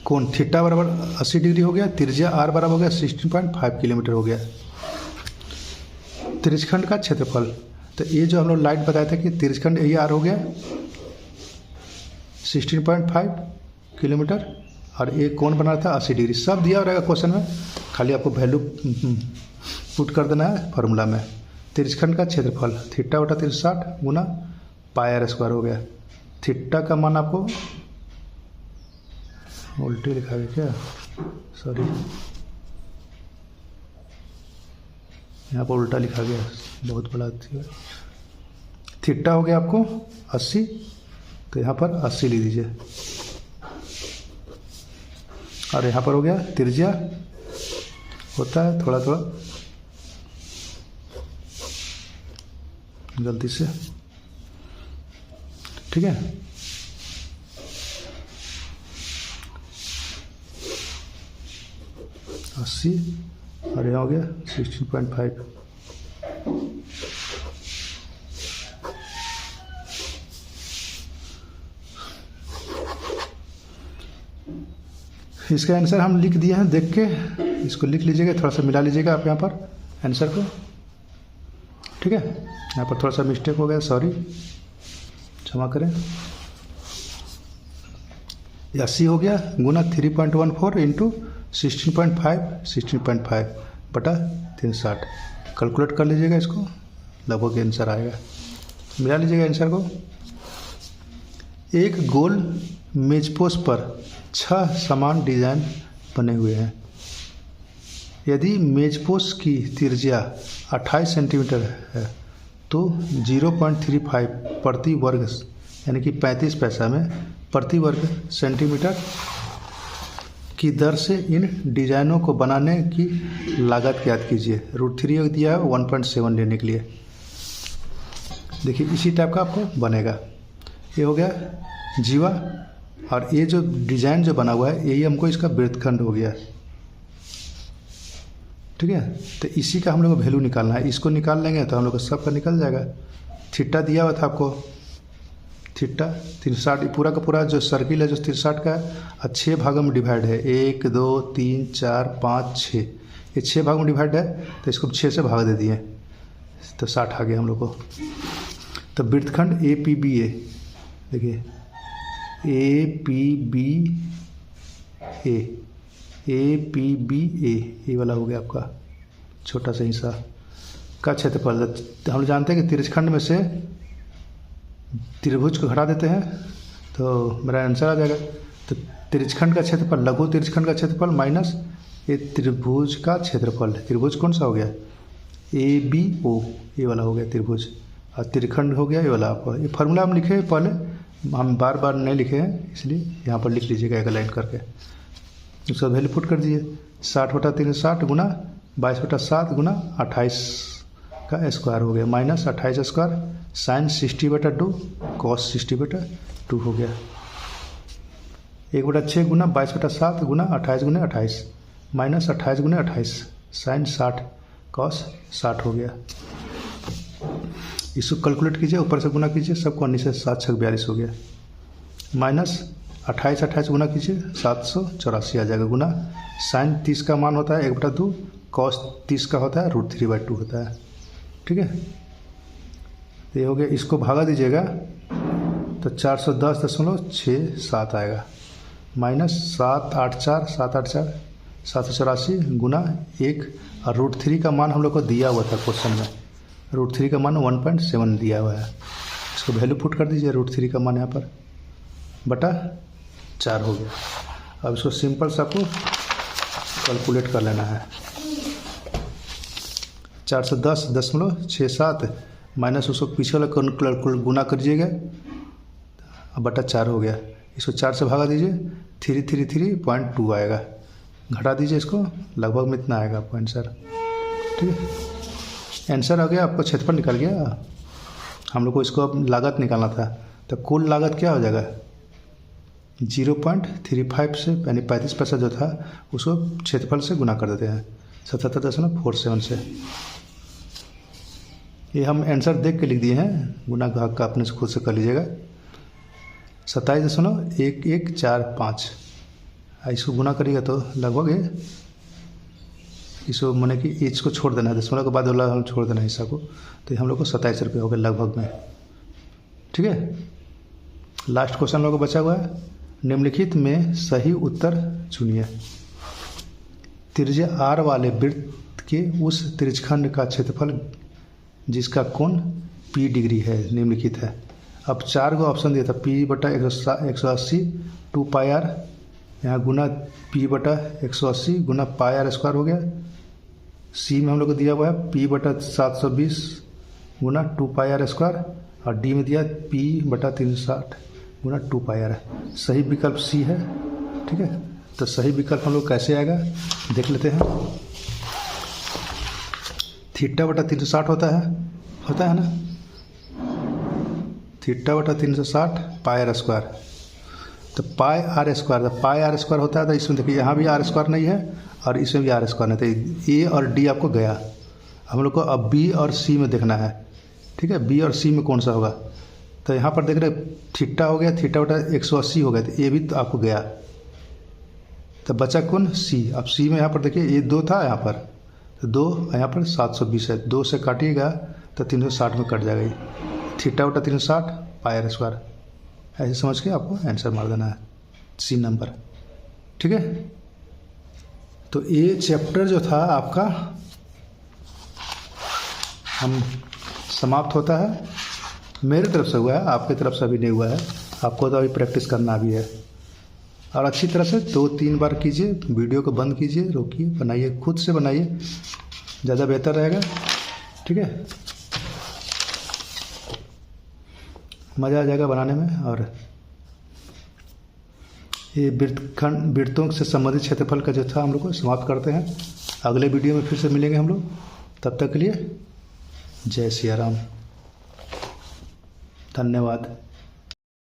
कोण थीटा बराबर 80 डिग्री हो गया, त्रिज्या आर बराबर हो गया 16.5 किलोमीटर हो गया। त्रिज्यखंड का क्षेत्रफल, तो ये जो हम लोग लाइट बताया था कि त्रिज्यखंड यही आर हो गया 16.5 किलोमीटर और ये कोण बना था 80 डिग्री। सब दिया रहेगा क्वेश्चन में, खाली आपको वैल्यू पुट कर देना है फार्मूला में। त्रिज्यखंड का क्षेत्रफल थीटा बटा 360 गुना पाई आर स्क्वायर हो गया। थीटा का मान आपको उल्टी लिखा गया क्या, सॉरी यहाँ पर उल्टा लिखा गया, बहुत बड़ा थीटा हो गया आपको 80, तो यहाँ पर 80 ले दीजिए। और यहाँ पर हो गया त्रिज्या, होता है थोड़ा थोड़ा गलती से। ठीक है, अस्सी और यहाँ हो गया 16.5। इसका आंसर हम लिख दिए हैं, देख के इसको लिख लीजिएगा, थोड़ा सा मिला लीजिएगा आप यहाँ पर आंसर को। ठीक है, यहाँ पर थोड़ा सा मिस्टेक हो गया, सॉरी क्षमा करें। 80 हो गया गुना 3.14 इंटू 16.5 बटा 360। कैलकुलेट कर लीजिएगा इसको, लगभग आंसर आएगा। मिला लीजिएगा आंसर को। एक गोल मेजपोश पर 6 समान डिजाइन बने हुए हैं। यदि मेजपोश की त्रिज्या 28 सेंटीमीटर है तो 0.35 प्रति वर्ग यानी कि 35 पैसा में प्रति वर्ग सेंटीमीटर की दर से इन डिजाइनों को बनाने की लागत ज्ञात कीजिए। √3 दिया है 1.7 लेने के लिए। देखिए इसी टाइप का आपको बनेगा। ये हो गया जीवा, और ये जो डिज़ाइन जो बना हुआ है यही हमको इसका वृत्तखंड हो गया। ठीक है, तो इसी का हम लोग को वैल्यू निकालना है। इसको निकाल लेंगे तो हम लोग को सबका निकल जाएगा। थीटा दिया हुआ था आपको, थीटा 360 पूरा का पूरा जो सर्किल है जो 360 का है, 6 भागों में डिवाइड है। 1 2 3 4 5 6, ये 6 भागों में डिवाइड है, तो इसको 6 से भाग दे दिए तो 60 आ गया हम लोग को। तो वृत्तखंड APBA, देखिए ए वाला हो गया आपका छोटा सा हिस्सा का क्षेत्रफल। हम जानते हैं कि त्रिज्यखंड में से त्रिभुज को घटा देते हैं तो मेरा आंसर आ जाएगा। तो त्रिज्यखंड का क्षेत्रफल, लघु त्रिज्यखंड का क्षेत्रफल माइनस ये त्रिभुज का क्षेत्रफल। त्रिभुज कौन सा हो गया? ABO, ये वाला हो गया त्रिभुज, और त्रिखंड हो गया ये वाला। आपको ये फार्मूला हम लिखे हैं पहले, हम बार बार नहीं लिखे हैं, इसलिए यहाँ पर लिख लीजिएगा एक लाइन करके। उसका वैल्यू पुट कर दीजिए, 60/360 गुना 22/7 गुना 28 का स्क्वायर हो गया, माइनस 28 स्क्वायर साइन 60/2 कॉस 60/2 हो गया। 1/6 गुना 22/7 गुना 28 गुना 28 माइनस 28 गुना 28 साइन 60 कॉस 60 हो गया। इसको कैलकुलेट कीजिए, ऊपर से गुना कीजिए, सबको नीचे 7×6=42 हो गया, माइनस 28 गुना कीजिए 784 आ जाएगा, गुना साइन 30 का मान होता है 1/2, कॉस 30 का होता है √3/2 होता है। ठीक है, ये हो गया। इसको भागा दीजिएगा तो 410.67 आएगा, माइनस 784 गुना 1, और √3 का मान हम लोग को दिया हुआ था क्वेश्चन में, √3 का मान 1.7 दिया हुआ है। इसको वैल्यू पुट कर दीजिए, √3 का मान यहाँ पर बटा 4 हो गया। अब इसको सिंपल सा आपको कैलकुलेट कर लेना है। 410.67 माइनस उसको पीछे वाला गुना करिएगा, अब बटा 4 हो गया। इसको 4 से भागा दीजिए, 333.2 आएगा, घटा दीजिए इसको, लगभग में इतना आएगा आपको आंसर। ठीक है, आंसर आ गया, आपको क्षेत्रफल निकल गया। हम लोग को इसको अब लागत निकालना था, तो कुल लागत क्या हो जाएगा? 0.35 से यानी 35 पैसा जो था उसको क्षेत्रफल से गुना कर देते हैं 77.47 से। ये हम आंसर देख के लिख दिए हैं, गुना भाग का अपने से खुद से कर लीजिएगा। 27.1145, इसको गुना करिएगा तो लगभग इसको मैंने कि एच को छोड़ देना है, 10 के बाद वाला हम छोड़ देना है हिस्सा को, तो हम लोग को 27 रुपये हो गए लगभग में। ठीक है, लास्ट क्वेश्चन हम लोग को बचा हुआ है, निम्नलिखित में सही उत्तर चुनिए। त्रिज्या R वाले वृत्त के उस त्रिज्यखंड का क्षेत्रफल जिसका कोण P डिग्री है निम्नलिखित है। अब 4 को ऑप्शन दिया था, P/180 2πr, यहाँ गुना P/180 गुना πr² हो गया। C में हम लोग को दिया हुआ है P/720 गुना 2πr², और D में दिया P/360 गुना 2πr है। सही विकल्प C है। ठीक है, तो सही विकल्प हम लोग कैसे आएगा देख लेते हैं। θ/360 होता है ना, θ/360 πr², तो πr², πr² होता है। तो इसमें देखिए यहाँ भी r² नहीं है और इसमें भी r² नहीं, तो A और D आपको गया। हम लोग को अब B और C में देखना है। ठीक है, B और C में कौन सा होगा, तो यहाँ पर देख रहे थीटा हो गया, θ/180 हो गया, तो ये भी तो आपको गया, तो बचा कौन? C। अब C में यहाँ पर देखिए ये 2 था यहाँ पर, तो 2 यहाँ पर 720 है, 2 से काटिएगा तो 360 में कट जाएगा। θ/360 πr², ऐसे समझ के आपको आंसर मार देना है C नंबर। ठीक है, तो ये चैप्टर जो था आपका हम समाप्त होता है। मेरे तरफ से हुआ है, आपके तरफ से अभी नहीं हुआ है, आपको तो अभी प्रैक्टिस करना भी है। और अच्छी तरह से 2-3 बार कीजिए, वीडियो को बंद कीजिए, रोकिए, बनाइए, खुद से बनाइए, ज़्यादा बेहतर रहेगा। ठीक है, मज़ा आ जाएगा बनाने में। और ये वृत्तों से संबंधित क्षेत्रफल का जो था हम लोग को समाप्त करते हैं। अगले वीडियो में फिर से मिलेंगे हम लोग, तब तक के लिए जय सिया राम, धन्यवाद।